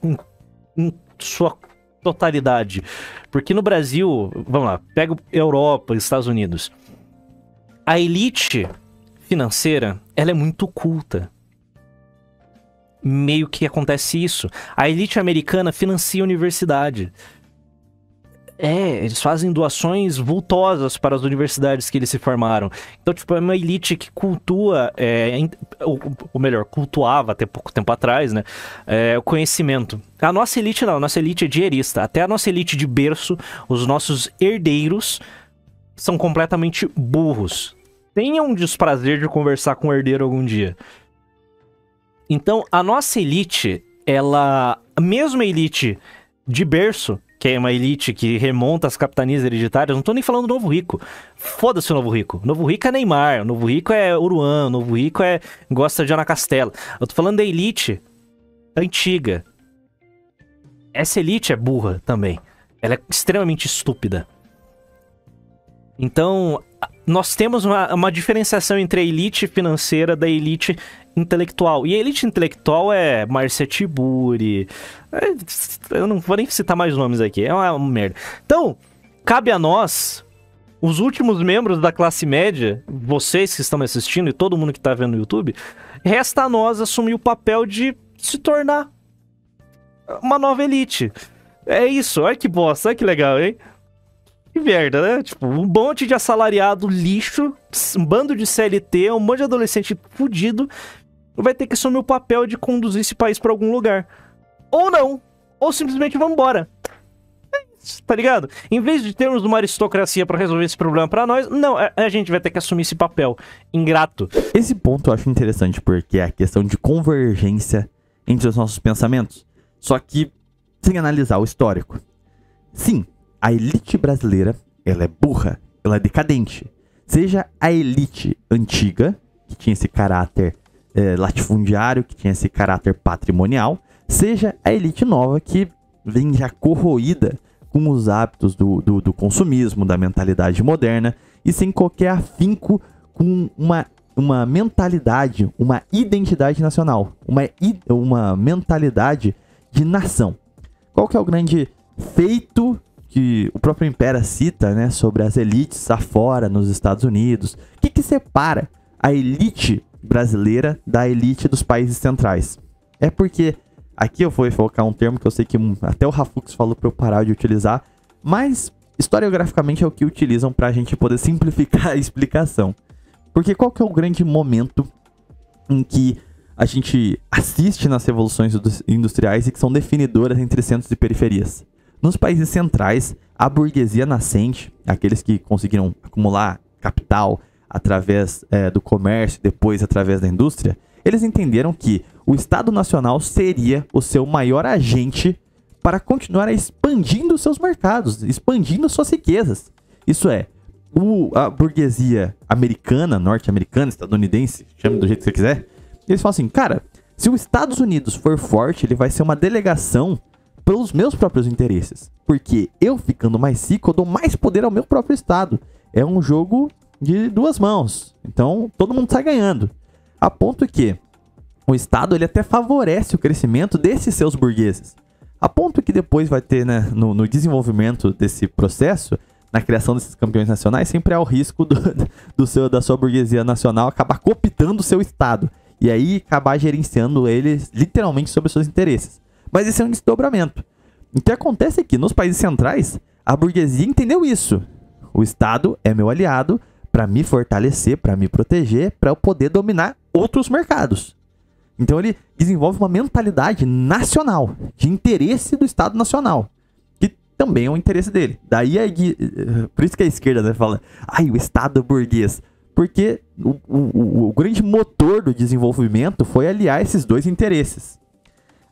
em sua totalidade. Porque no Brasil, vamos lá, pega Europa, Estados Unidos. A elite financeira, ela é muito culta. Meio que acontece isso. A elite americana financia a universidade. Eles fazem doações vultosas para as universidades que eles se formaram. Então, tipo, é uma elite que cultua, ou melhor, cultuava até pouco tempo atrás, né? O conhecimento. A nossa elite não, a nossa elite é dinheirista. Até a nossa elite de berço, os nossos herdeiros são completamente burros. Tenham o desprazer de conversar com um herdeiro algum dia. Então, a nossa elite, mesmo a elite de berço, que é uma elite que remonta às capitanias hereditárias, não tô nem falando do Novo Rico. Foda-se o Novo Rico. O Novo Rico é Neymar, o Novo Rico é Uruan, o Novo Rico gosta de Ana Castela. Eu tô falando da elite antiga. Essa elite é burra também. Ela é extremamente estúpida. Então, nós temos uma diferenciação entre a elite financeira da elite intelectual. E a elite intelectual é Márcia Tiburi. Eu não vou nem citar mais nomes aqui. É uma merda. Então, cabe a nós, os últimos membros da classe média, vocês que estão me assistindo e todo mundo que está vendo no YouTube, resta a nós assumir o papel de se tornar uma nova elite. É isso. Olha que bosta. Olha que legal, hein? Que merda, né? Tipo, um monte de assalariado lixo, um bando de CLT, um monte de adolescente fudido vai ter que assumir o papel de conduzir esse país pra algum lugar. Ou não. Ou simplesmente vamos embora. Tá ligado? Em vez de termos uma aristocracia pra resolver esse problema pra nós, não, a gente vai ter que assumir esse papel ingrato. Esse ponto eu acho interessante porque é a questão de convergência entre os nossos pensamentos. Só que sem analisar o histórico. Sim, a elite brasileira, ela é burra, ela é decadente. Seja a elite antiga, que tinha esse caráter latifundiário, que tinha esse caráter patrimonial, seja a elite nova, que vem já corroída com os hábitos do consumismo, da mentalidade moderna, e sem qualquer afinco com uma mentalidade, uma identidade nacional, uma mentalidade de nação. Qual que é o grande feito que o próprio Impera cita, né, sobre as elites afora nos Estados Unidos? O que separa a elite brasileira da elite dos países centrais? É porque, aqui eu vou colocar um termo que eu sei que até o Rafux falou para eu parar de utilizar, mas historiograficamente é o que utilizam para a gente poder simplificar a explicação. Porque qual que é o grande momento em que a gente assiste nas revoluções industriais e que são definidoras entre centros e periferias? Nos países centrais, a burguesia nascente, aqueles que conseguiram acumular capital através do comércio, depois através da indústria, eles entenderam que o Estado Nacional seria o seu maior agente para continuar expandindo seus mercados, expandindo suas riquezas. Isso é, a burguesia americana, norte-americana, estadunidense, chame do jeito que você quiser, eles falam assim, cara, se os Estados Unidos for forte, ele vai ser uma delegação pelos meus próprios interesses. Porque eu ficando mais rico, eu dou mais poder ao meu próprio Estado. É um jogo de duas mãos. Então, todo mundo sai ganhando. A ponto que o Estado ele até favorece o crescimento desses seus burgueses. A ponto que depois vai ter, né, no desenvolvimento desse processo, na criação desses campeões nacionais, sempre há o risco da sua burguesia nacional acabar cooptando o seu Estado. E aí acabar gerenciando eles literalmente sobre os seus interesses. Mas esse é um desdobramento. O que acontece é que nos países centrais, a burguesia entendeu isso. O Estado é meu aliado para me fortalecer, para me proteger, para eu poder dominar outros mercados. Então ele desenvolve uma mentalidade nacional, de interesse do Estado Nacional, que também é um interesse dele. Daí por isso que a esquerda, né, fala, o Estado burguês. Porque o grande motor do desenvolvimento foi aliar esses dois interesses.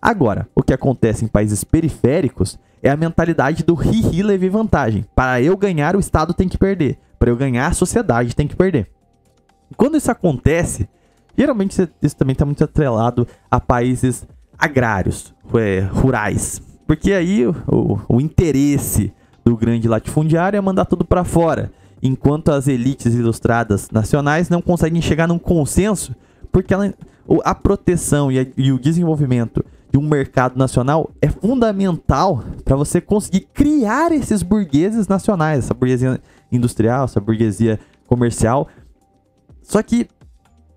Agora, o que acontece em países periféricos é a mentalidade do ri-ri levei vantagem. Para eu ganhar, o Estado tem que perder. Para eu ganhar, a sociedade tem que perder. Quando isso acontece, geralmente isso também está muito atrelado a países agrários, rurais. Porque aí o interesse do grande latifundiário é mandar tudo para fora. Enquanto as elites ilustradas nacionais não conseguem chegar num consenso, porque a proteção e o desenvolvimento de um mercado nacional é fundamental para você conseguir criar esses burgueses nacionais, essa burguesia industrial, essa burguesia comercial. Só que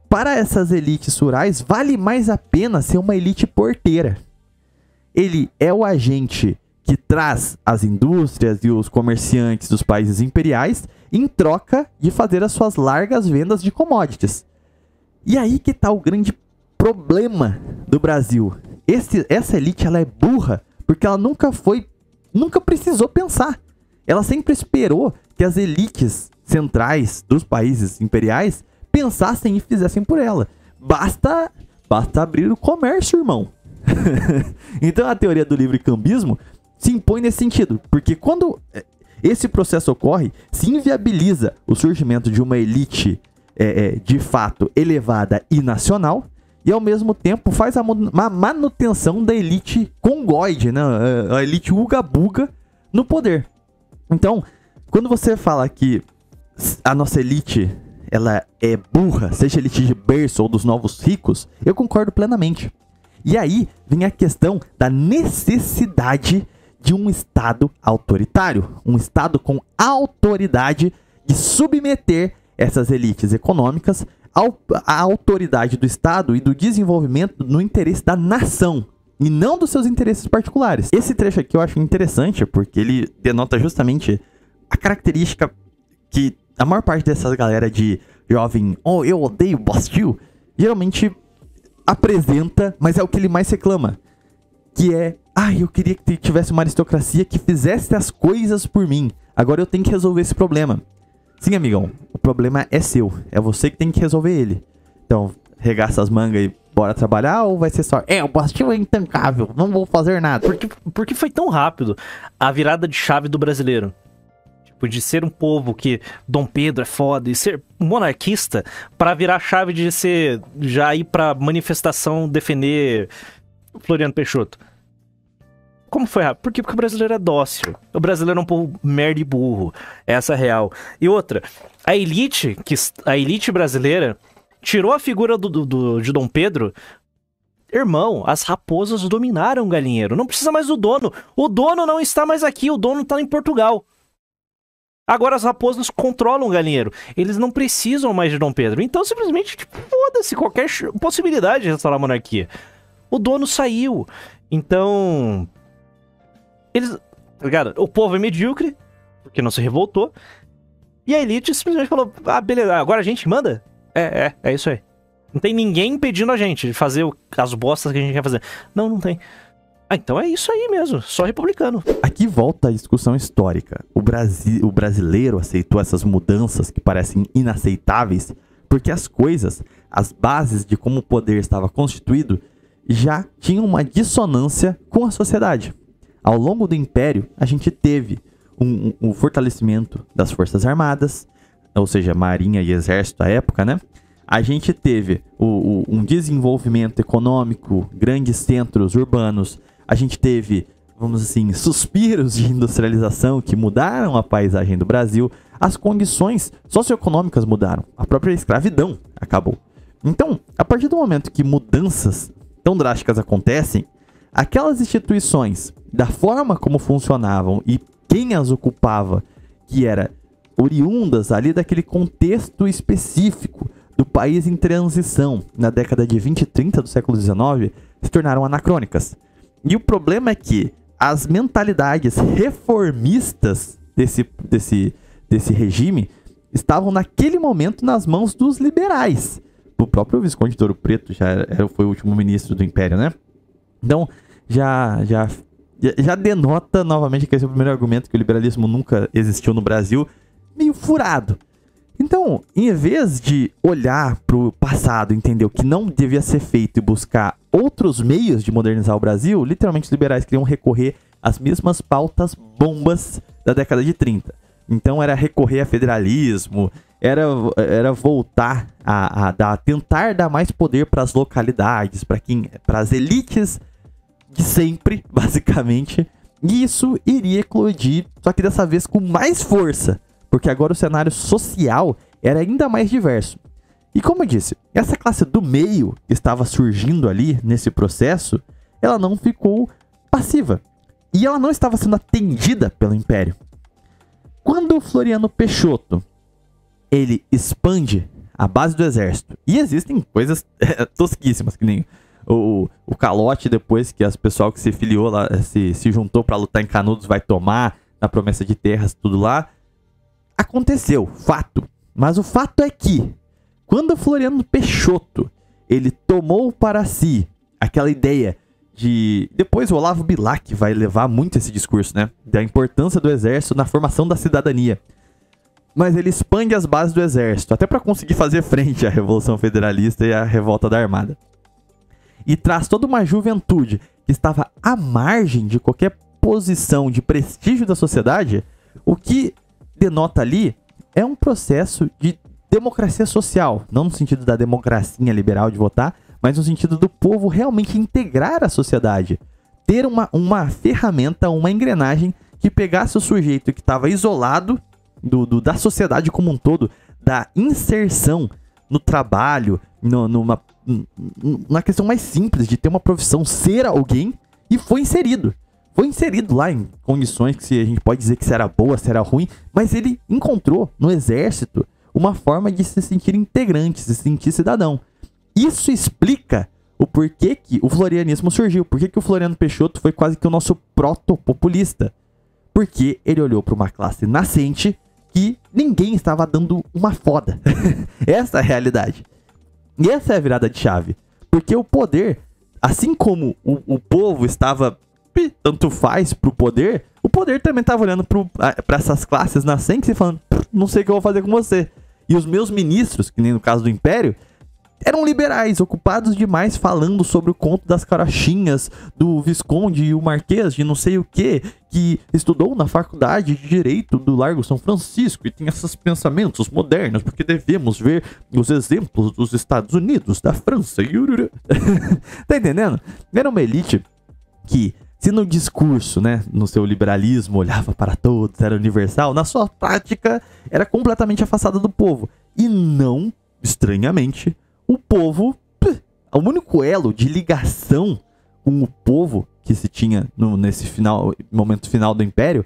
para essas elites rurais vale mais a pena ser uma elite porteira. Ele é o agente que traz as indústrias e os comerciantes dos países imperiais em troca de fazer as suas largas vendas de commodities. E aí que está o grande problema do Brasil. Essa elite ela é burra porque ela nunca precisou pensar. Ela sempre esperou que as elites centrais dos países imperiais pensassem e fizessem por ela. Basta abrir o comércio, irmão. Então a teoria do livre-cambismo se impõe nesse sentido, porque quando esse processo ocorre, se inviabiliza o surgimento de uma elite de fato elevada e nacional, e ao mesmo tempo faz a manutenção da elite congoide, né? A elite uga-buga no poder. Então, quando você fala que a nossa elite ela é burra, seja elite de berço ou dos novos ricos, eu concordo plenamente. E aí vem a questão da necessidade de um Estado autoritário, um Estado com autoridade de submeter essas elites econômicas à autoridade do Estado e do desenvolvimento no interesse da nação, e não dos seus interesses particulares. Esse trecho aqui eu acho interessante, porque ele denota justamente a característica que a maior parte dessas galera de jovem, eu odeio Bastille, geralmente apresenta, mas é o que ele mais reclama, que é, eu queria que tivesse uma aristocracia que fizesse as coisas por mim, agora eu tenho que resolver esse problema. Sim, amigão, o problema é seu, é você que tem que resolver ele. Então, regaça as mangas e bora trabalhar, ou vai ser só, o Bastille é intancável, não vou fazer nada. Por que foi tão rápido a virada de chave do brasileiro? Tipo, de ser um povo que Dom Pedro é foda e ser monarquista, pra virar a chave de já ir pra manifestação defender Floriano Peixoto. como foi rápido? Porque o brasileiro é dócil. O brasileiro é um povo merda e burro. Essa é a real. E outra, a elite brasileira tirou a figura de Dom Pedro. Irmão, as raposas dominaram o galinheiro. Não precisa mais do dono. O dono não está mais aqui. O dono está em Portugal. Agora as raposas controlam o galinheiro. Eles não precisam mais de Dom Pedro. Então, simplesmente, tipo, foda-se qualquer possibilidade de restaurar a monarquia. O dono saiu. Então... eles... tá ligado? O povo é medíocre, porque não se revoltou. E a elite simplesmente falou, ah, beleza, agora a gente manda? É isso aí. Não tem ninguém impedindo a gente de fazer as bostas que a gente quer fazer. Não tem. Ah, então é isso aí mesmo, só republicano. Aqui volta a discussão histórica. O brasileiro aceitou essas mudanças que parecem inaceitáveis porque as coisas, as bases de como o poder estava constituído, já tinham uma dissonância com a sociedade. Ao longo do Império, a gente teve um fortalecimento das Forças Armadas, ou seja, Marinha e Exército à época, né? A gente teve um desenvolvimento econômico, grandes centros urbanos. A gente teve, vamos assim, suspiros de industrialização que mudaram a paisagem do Brasil. As condições socioeconômicas mudaram. A própria escravidão acabou. Então, a partir do momento que mudanças tão drásticas acontecem, aquelas instituições, da forma como funcionavam e quem as ocupava, que era oriundas ali daquele contexto específico do país em transição na década de 20 e 30 do século XIX, se tornaram anacrônicas. E o problema é que as mentalidades reformistas desse regime estavam naquele momento nas mãos dos liberais. O próprio Visconde de Ouro Preto foi o último ministro do Império, né? Então, já denota novamente que esse é o primeiro argumento que o liberalismo nunca existiu no Brasil, meio furado. Então, em vez de olhar para o passado e entender o que não devia ser feito e buscar outros meios de modernizar o Brasil, literalmente os liberais queriam recorrer às mesmas pautas bombas da década de 30. Então era recorrer a federalismo, era voltar a tentar dar mais poder para as localidades, para as elites de sempre, basicamente. E isso iria eclodir, só que dessa vez com mais força, porque agora o cenário social era ainda mais diverso. E como eu disse, essa classe do meio que estava surgindo ali nesse processo, ela não ficou passiva. E ela não estava sendo atendida pelo Império. Quando o Floriano Peixoto, ele expande a base do exército, e existem coisas tosquíssimas, que nem o calote depois que as pessoal que se filiou lá, se juntou para lutar em Canudos vai tomar, na promessa de terras, tudo lá, aconteceu, fato. Mas o fato é que, quando o Floriano Peixoto, ele tomou para si aquela ideia de... Depois o Olavo Bilac vai levar muito esse discurso, né? Da importância do exército na formação da cidadania. Mas ele expande as bases do exército, até para conseguir fazer frente à Revolução Federalista e à Revolta da Armada. E traz toda uma juventude que estava à margem de qualquer posição de prestígio da sociedade, o que denota ali é um processo de democracia social, não no sentido da democracia liberal de votar, mas no sentido do povo realmente integrar a sociedade, ter uma ferramenta, uma engrenagem que pegasse o sujeito que estava isolado da sociedade como um todo, da inserção no trabalho, na questão mais simples de ter uma profissão, ser alguém, e foi inserido. Foi inserido lá em condições que a gente pode dizer que se era boa, se era ruim, mas ele encontrou no exército uma forma de se sentir integrante, se sentir cidadão. Isso explica o porquê que o florianismo surgiu, porquê que o Floriano Peixoto foi quase que o nosso proto-populista. Porque ele olhou para uma classe nascente que ninguém estava dando uma foda. Essa é a realidade. E essa é a virada de chave. Porque o poder, assim como o povo estava... tanto faz pro poder, o poder também tava olhando pra essas classes nascentes e falando, não sei o que eu vou fazer com você. E os meus ministros, que nem no caso do Império, eram liberais, ocupados demais falando sobre o conto das carochinhas do Visconde e o Marquês de não sei o que estudou na faculdade de Direito do Largo São Francisco e tem esses pensamentos modernos, porque devemos ver os exemplos dos Estados Unidos, da França e... Tá entendendo? Era uma elite que Se no discurso, né, no seu liberalismo, olhava para todos, era universal, na sua prática era completamente afastada do povo. E não, estranhamente, o povo, o único elo de ligação com o povo que se tinha nesse momento final do Império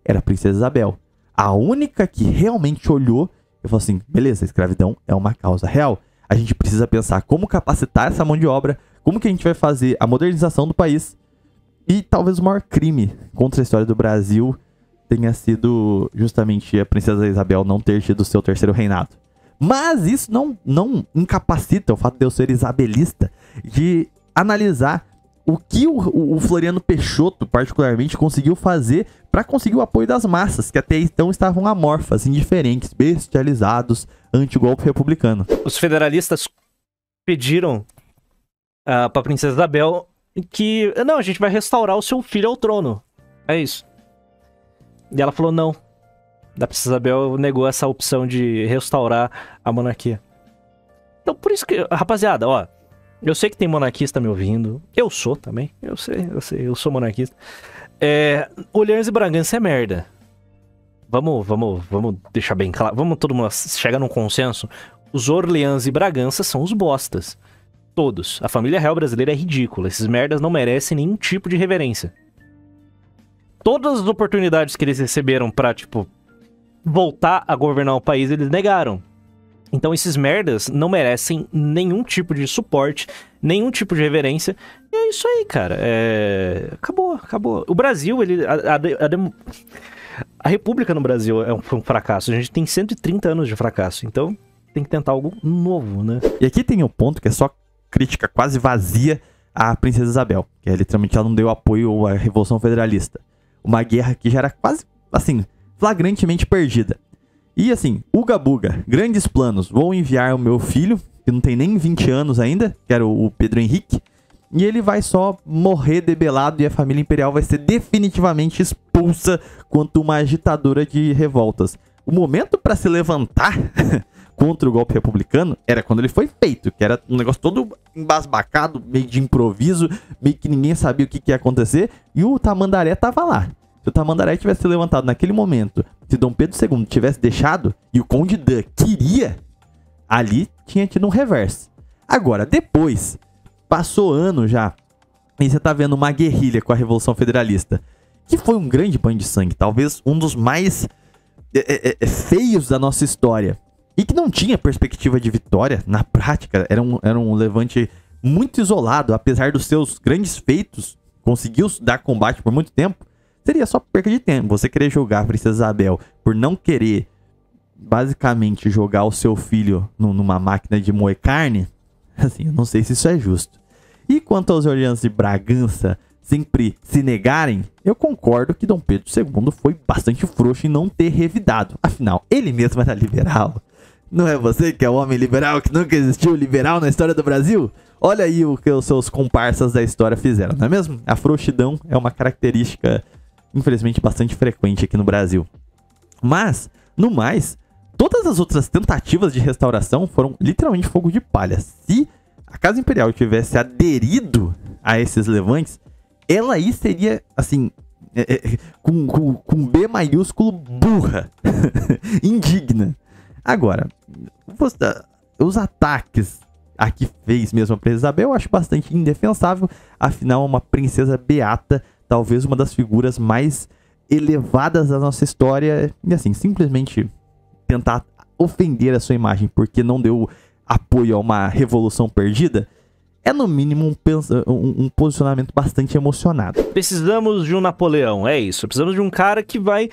era a Princesa Isabel. A única que realmente olhou e falou assim, beleza, a escravidão é uma causa real. A gente precisa pensar como capacitar essa mão de obra, como que a gente vai fazer a modernização do país. E talvez o maior crime contra a história do Brasil tenha sido justamente a Princesa Isabel não ter tido o seu terceiro reinado. Mas isso não incapacita o fato de eu ser isabelista de analisar o que o Floriano Peixoto, particularmente, conseguiu fazer para conseguir o apoio das massas, que até então estavam amorfas, indiferentes, bestializados, anti-golpe republicano. Os federalistas pediram para a Princesa Isabel que, não, a gente vai restaurar o seu filho ao trono. É isso. E ela falou não. A Princesa Isabel negou essa opção de restaurar a monarquia. Então, por isso que, rapaziada, ó, eu sei que tem monarquista me ouvindo. Eu sou também. Eu sei, eu sou monarquista. Orleans e Bragança é merda. Vamos deixar bem claro. Vamos todo mundo chegar num consenso. Os Orleans e Bragança são os bostas. Todos. A família real brasileira é ridícula. Esses merdas não merecem nenhum tipo de reverência. Todas as oportunidades que eles receberam pra, tipo, voltar a governar o país, eles negaram. Então esses merdas não merecem nenhum tipo de suporte, nenhum tipo de reverência. E é isso aí, cara. Acabou. O Brasil, a República no Brasil foi um fracasso. A gente tem 130 anos de fracasso. Então tem que tentar algo novo, né? E aqui tem um ponto que é só crítica quase vazia à Princesa Isabel, que literalmente ela não deu apoio à Revolução Federalista. Uma guerra que já era quase, assim, flagrantemente perdida. E assim, Uga Buga, grandes planos, vou enviar o meu filho, que não tem nem 20 anos ainda, que era o Pedro Henrique, e ele vai só morrer debelado e a família imperial vai ser definitivamente expulsa quanto uma agitadora de revoltas. O momento para se levantar contra o golpe republicano era quando ele foi feito, que era um negócio todo embasbacado, meio de improviso, meio que ninguém sabia o que ia acontecer, e o Tamandaré tava lá. Se o Tamandaré tivesse se levantado naquele momento, se Dom Pedro II tivesse deixado, e o Conde Dan queria, ali tinha tido um reverso. Agora, depois, passou ano já, e você tá vendo uma guerrilha com a Revolução Federalista, que foi um grande banho de sangue, talvez um dos mais feios da nossa história. E que não tinha perspectiva de vitória, na prática, era um levante muito isolado, apesar dos seus grandes feitos, conseguiu dar combate por muito tempo, seria só perca de tempo. Você querer jogar a Princesa Isabel por não querer, basicamente, jogar o seu filho numa máquina de moer carne, assim, eu não sei se isso é justo. E quanto aos Orleans de Bragança sempre se negarem, eu concordo que Dom Pedro II foi bastante frouxo em não ter revidado. Afinal, ele mesmo era liberal. Não é você que é o homem liberal, que nunca existiu liberal na história do Brasil? Olha aí o que os seus comparsas da história fizeram, não é mesmo? A frouxidão é uma característica, infelizmente, bastante frequente aqui no Brasil. Mas, no mais, todas as outras tentativas de restauração foram literalmente fogo de palha. Se a Casa Imperial tivesse aderido a esses levantes, ela aí seria, assim, com B maiúsculo, burra, indigna. Agora, os ataques a que fez mesmo a Princesa Isabel eu acho bastante indefensável. Afinal, é uma princesa beata, talvez uma das figuras mais elevadas da nossa história. E assim, simplesmente tentar ofender a sua imagem porque não deu apoio a uma revolução perdida é no mínimo um posicionamento bastante emocionado. Precisamos de um Napoleão, é isso. Precisamos de um cara que vai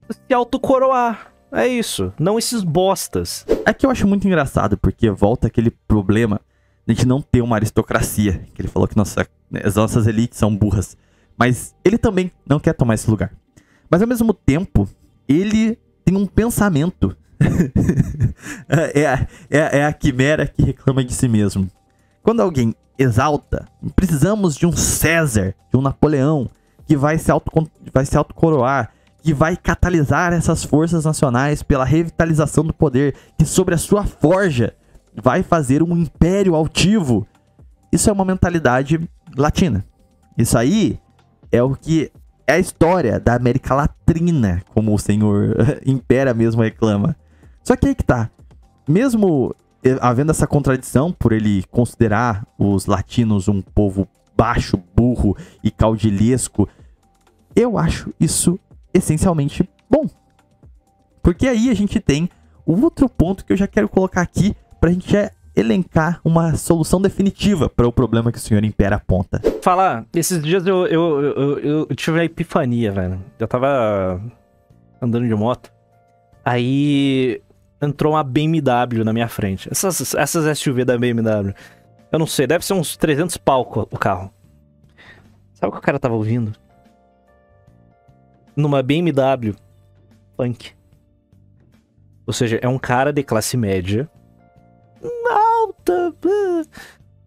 se autocoroar. É isso, não esses bostas. Aqui eu acho muito engraçado, porque volta aquele problema de a gente não ter uma aristocracia. Que ele falou que as nossas elites são burras. Mas ele também não quer tomar esse lugar. Mas ao mesmo tempo, ele tem um pensamento. é a quimera que reclama de si mesmo. Quando alguém exalta, precisamos de um César, de um Napoleão, que vai se autocoroar, que vai catalisar essas forças nacionais pela revitalização do poder, que sobre a sua forja vai fazer um império altivo. Isso é uma mentalidade latina. Isso aí é o que é a história da América Latina, como o senhor Impera mesmo reclama. Só que aí que tá. Mesmo havendo essa contradição por ele considerar os latinos um povo baixo, burro e caudilhesco, eu acho isso essencialmente bom. Porque aí a gente tem o outro ponto que eu já quero colocar aqui pra gente já elencar uma solução definitiva para o problema que o senhor Impera aponta. Falar, esses dias eu tive uma epifania, velho. Eu tava andando de moto, aí entrou uma BMW na minha frente. Essas SUV da BMW. Eu não sei, deve ser uns 300 pau o carro. Sabe o que o cara tava ouvindo? Numa BMW, punk. Ou seja, é um cara de classe média alta.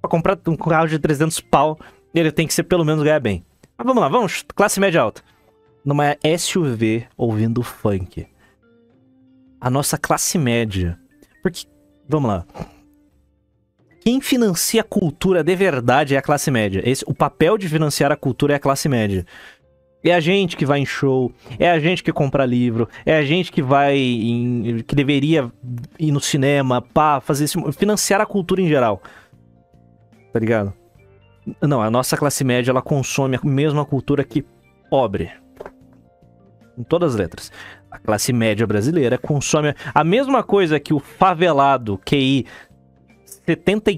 Pra comprar um carro de 300 pau, ele tem que ser pelo menos ganhar bem. Mas vamos lá, vamos, classe média alta. Numa SUV ouvindo funk. A nossa classe média. Porque, vamos lá. Quem financia a cultura de verdade é a classe média. O papel de financiar a cultura é a classe média. É a gente que vai em show, é a gente que compra livro, é a gente que vai que deveria ir no cinema, financiar a cultura em geral. Tá ligado? Não, a nossa classe média, ela consome a mesma cultura que pobre. Em todas as letras. A classe média brasileira consome a mesma coisa que o favelado QI 70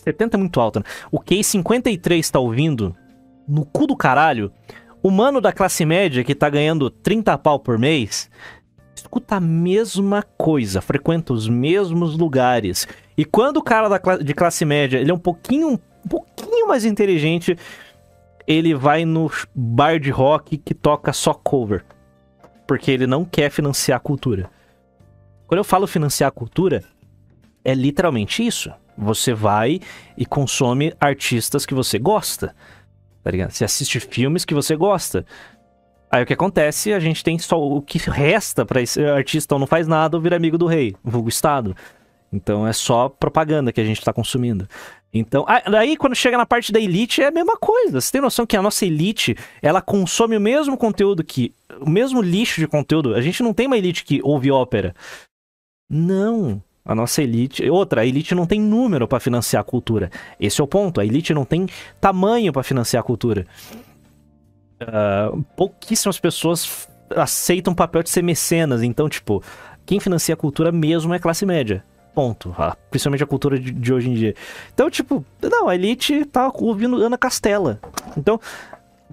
é muito alto, né? O QI 53 tá ouvindo no cu do caralho. O mano da classe média que tá ganhando 30 pau por mês escuta a mesma coisa, frequenta os mesmos lugares. E quando o cara de classe média, ele é um pouquinho mais inteligente, ele vai no bar de rock que toca só cover. Porque ele não quer financiar a cultura. Quando eu falo financiar a cultura, é literalmente isso. Você vai e consome artistas que você gosta. Tá ligado? Você assiste filmes que você gosta. Aí o que acontece, a gente tem só o que resta pra esse artista ou não faz nada ou vira amigo do rei, vulgo Estado. Então é só propaganda que a gente tá consumindo. Então, aí quando chega na parte da elite é a mesma coisa. Você tem noção que a nossa elite, ela consome o mesmo conteúdo o mesmo lixo de conteúdo. A gente não tem uma elite que ouve ópera. Não. A nossa elite... a elite não tem número pra financiar a cultura. Esse é o ponto. A elite não tem tamanho pra financiar a cultura. Pouquíssimas pessoas aceitam o papel de ser mecenas. Então, tipo, quem financia a cultura mesmo é a classe média. Ponto. Principalmente a cultura de hoje em dia. Então, tipo, não, a elite tá ouvindo Ana Castela. Então,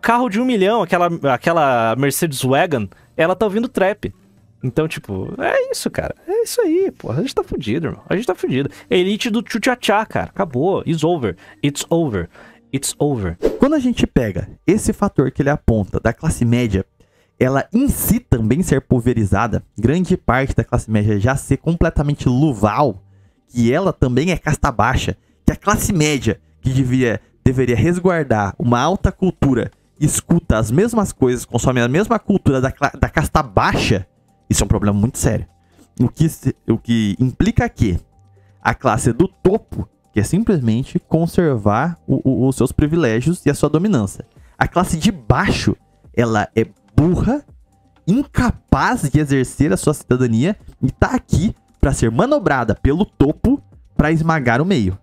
carro de 1 milhão, aquela Mercedes-Wagon, ela tá ouvindo trap. Então, tipo, é isso, cara. É isso aí, pô. A gente tá fudido, irmão. A gente tá fudido. Elite do tchutchá, cara. Acabou. It's over. It's over. It's over. Quando a gente pega esse fator que ele aponta da classe média, ela em si também ser pulverizada, grande parte da classe média já ser completamente luval, que ela também é casta baixa, que a classe média, que deveria resguardar uma alta cultura, escuta as mesmas coisas, consome a mesma cultura da casta baixa, isso é um problema muito sério. O que implica que a classe do topo quer simplesmente conservar os seus privilégios e a sua dominância. A classe de baixo, ela é burra, incapaz de exercer a sua cidadania e tá aqui para ser manobrada pelo topo para esmagar o meio.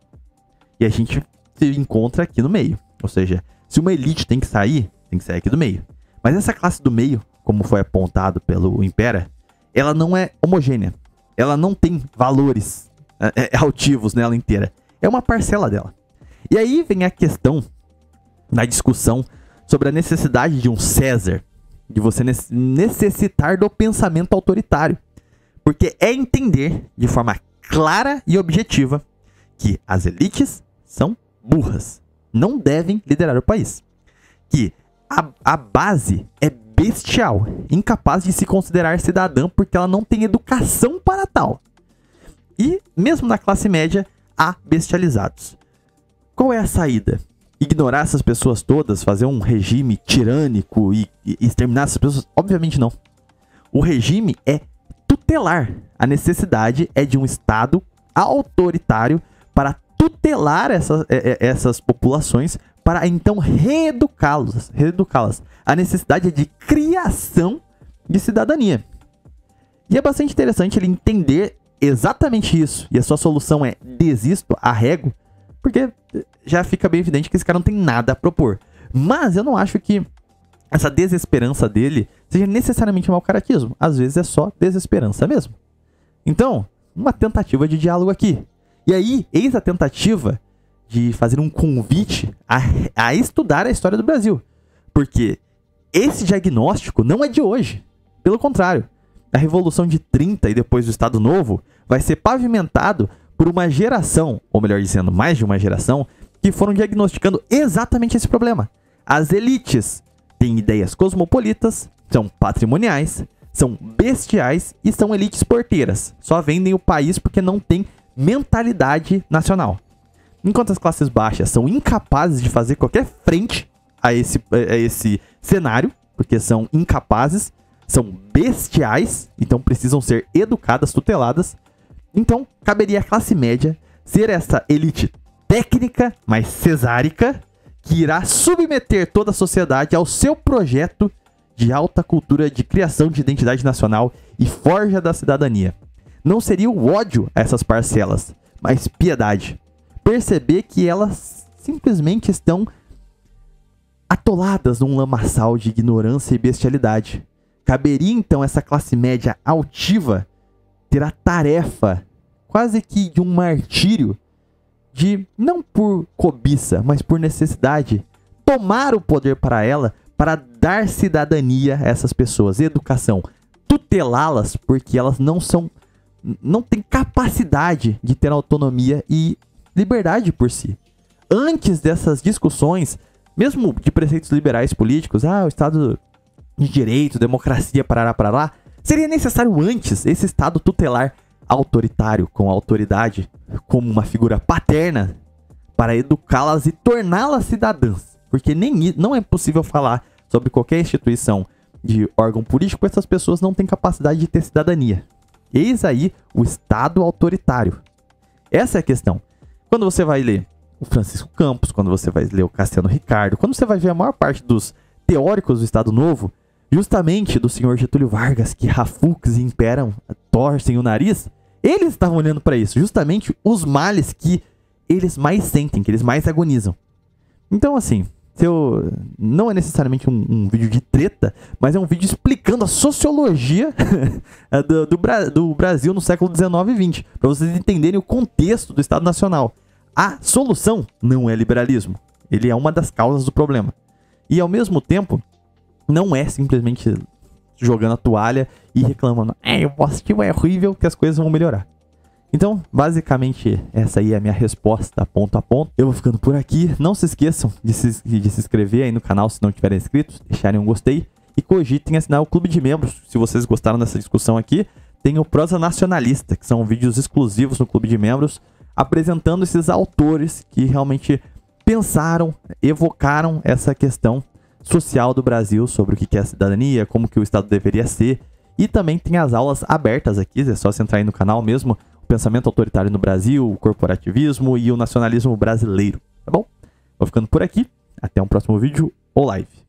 E a gente se encontra aqui no meio. Ou seja, se uma elite tem que sair aqui do meio. Mas essa classe do meio, como foi apontado pelo Impera, ela não é homogênea. Ela não tem valores altivos nela inteira. É uma parcela dela. E aí vem a questão da discussão sobre a necessidade de um César, de você necessitar do pensamento autoritário. Porque é entender de forma clara e objetiva que as elites são burras. Não devem liderar o país. Que a base é bestial, incapaz de se considerar cidadã porque ela não tem educação para tal. E mesmo na classe média, há bestializados. Qual é a saída? Ignorar essas pessoas todas? Fazer um regime tirânico e exterminar essas pessoas? Obviamente não. O regime é tutelar. A necessidade é de um Estado autoritário para tutelar essas populações para então reeducá-las. A necessidade é de criação de cidadania. E é bastante interessante ele entender exatamente isso. E a sua solução é desisto, arrego, porque já fica bem evidente que esse cara não tem nada a propor. Mas eu não acho que essa desesperança dele seja necessariamente mau caratismo. Às vezes é só desesperança mesmo. Então, uma tentativa de diálogo aqui. E aí, eis a tentativa de fazer um convite a estudar a história do Brasil. Porque esse diagnóstico não é de hoje. Pelo contrário, a Revolução de 30 e depois do Estado Novo vai ser pavimentado por uma geração, ou melhor dizendo, mais de uma geração, que foram diagnosticando exatamente esse problema. As elites têm ideias cosmopolitas, são patrimoniais, são bestiais e são elites porteiras. Só vendem o país porque não tem mentalidade nacional. Enquanto as classes baixas são incapazes de fazer qualquer frente a esse cenário, porque são incapazes, são bestiais, então precisam ser educadas, tuteladas. Então, caberia à classe média ser essa elite técnica, mas cesárica, que irá submeter toda a sociedade ao seu projeto de alta cultura de criação de identidade nacional e forja da cidadania. Não seria o ódio a essas parcelas, mas piedade. Perceber que elas simplesmente estão atoladas num lamaçal de ignorância e bestialidade. Caberia então essa classe média altiva ter a tarefa, quase que de um martírio, de, não por cobiça, mas por necessidade, tomar o poder para ela, para dar cidadania a essas pessoas, educação, tutelá-las, porque elas não têm capacidade de ter autonomia e liberdade por si. Antes dessas discussões, mesmo de preceitos liberais políticos, o Estado de Direito, democracia, parará, seria necessário antes esse Estado tutelar autoritário, com autoridade, como uma figura paterna, para educá-las e torná-las cidadãs. Porque não é possível falar sobre qualquer instituição de órgão político, essas pessoas não têm capacidade de ter cidadania. Eis aí o Estado autoritário. Essa é a questão. Quando você vai ler o Francisco Campos, quando você vai ler o Cassiano Ricardo, quando você vai ver a maior parte dos teóricos do Estado Novo, justamente do senhor Getúlio Vargas, que Rafux e Imperam torcem o nariz, eles estavam olhando para isso, justamente os males que eles mais sentem, que eles mais agonizam. Então, assim, não é necessariamente um vídeo de treta, mas é um vídeo explicando a sociologia do Brasil no século XIX e XX, para vocês entenderem o contexto do Estado Nacional. A solução não é liberalismo, ele é uma das causas do problema. E, ao mesmo tempo, não é simplesmente jogando a toalha e reclamando, o positivo é horrível, que as coisas vão melhorar. Então, basicamente, essa aí é a minha resposta ponto a ponto. Eu vou ficando por aqui. Não se esqueçam de se inscrever aí no canal se não tiverem inscritos, deixarem um gostei e cogitem assinar o clube de membros. Se vocês gostaram dessa discussão aqui, tem o Prosa Nacionalista, que são vídeos exclusivos no clube de membros, apresentando esses autores que realmente pensaram, evocaram essa questão social do Brasil, sobre o que é a cidadania, como que o Estado deveria ser. E também tem as aulas abertas aqui, é só você entrar aí no canal mesmo, o pensamento autoritário no Brasil, o corporativismo e o nacionalismo brasileiro, tá bom? Vou ficando por aqui, até um próximo vídeo ou live.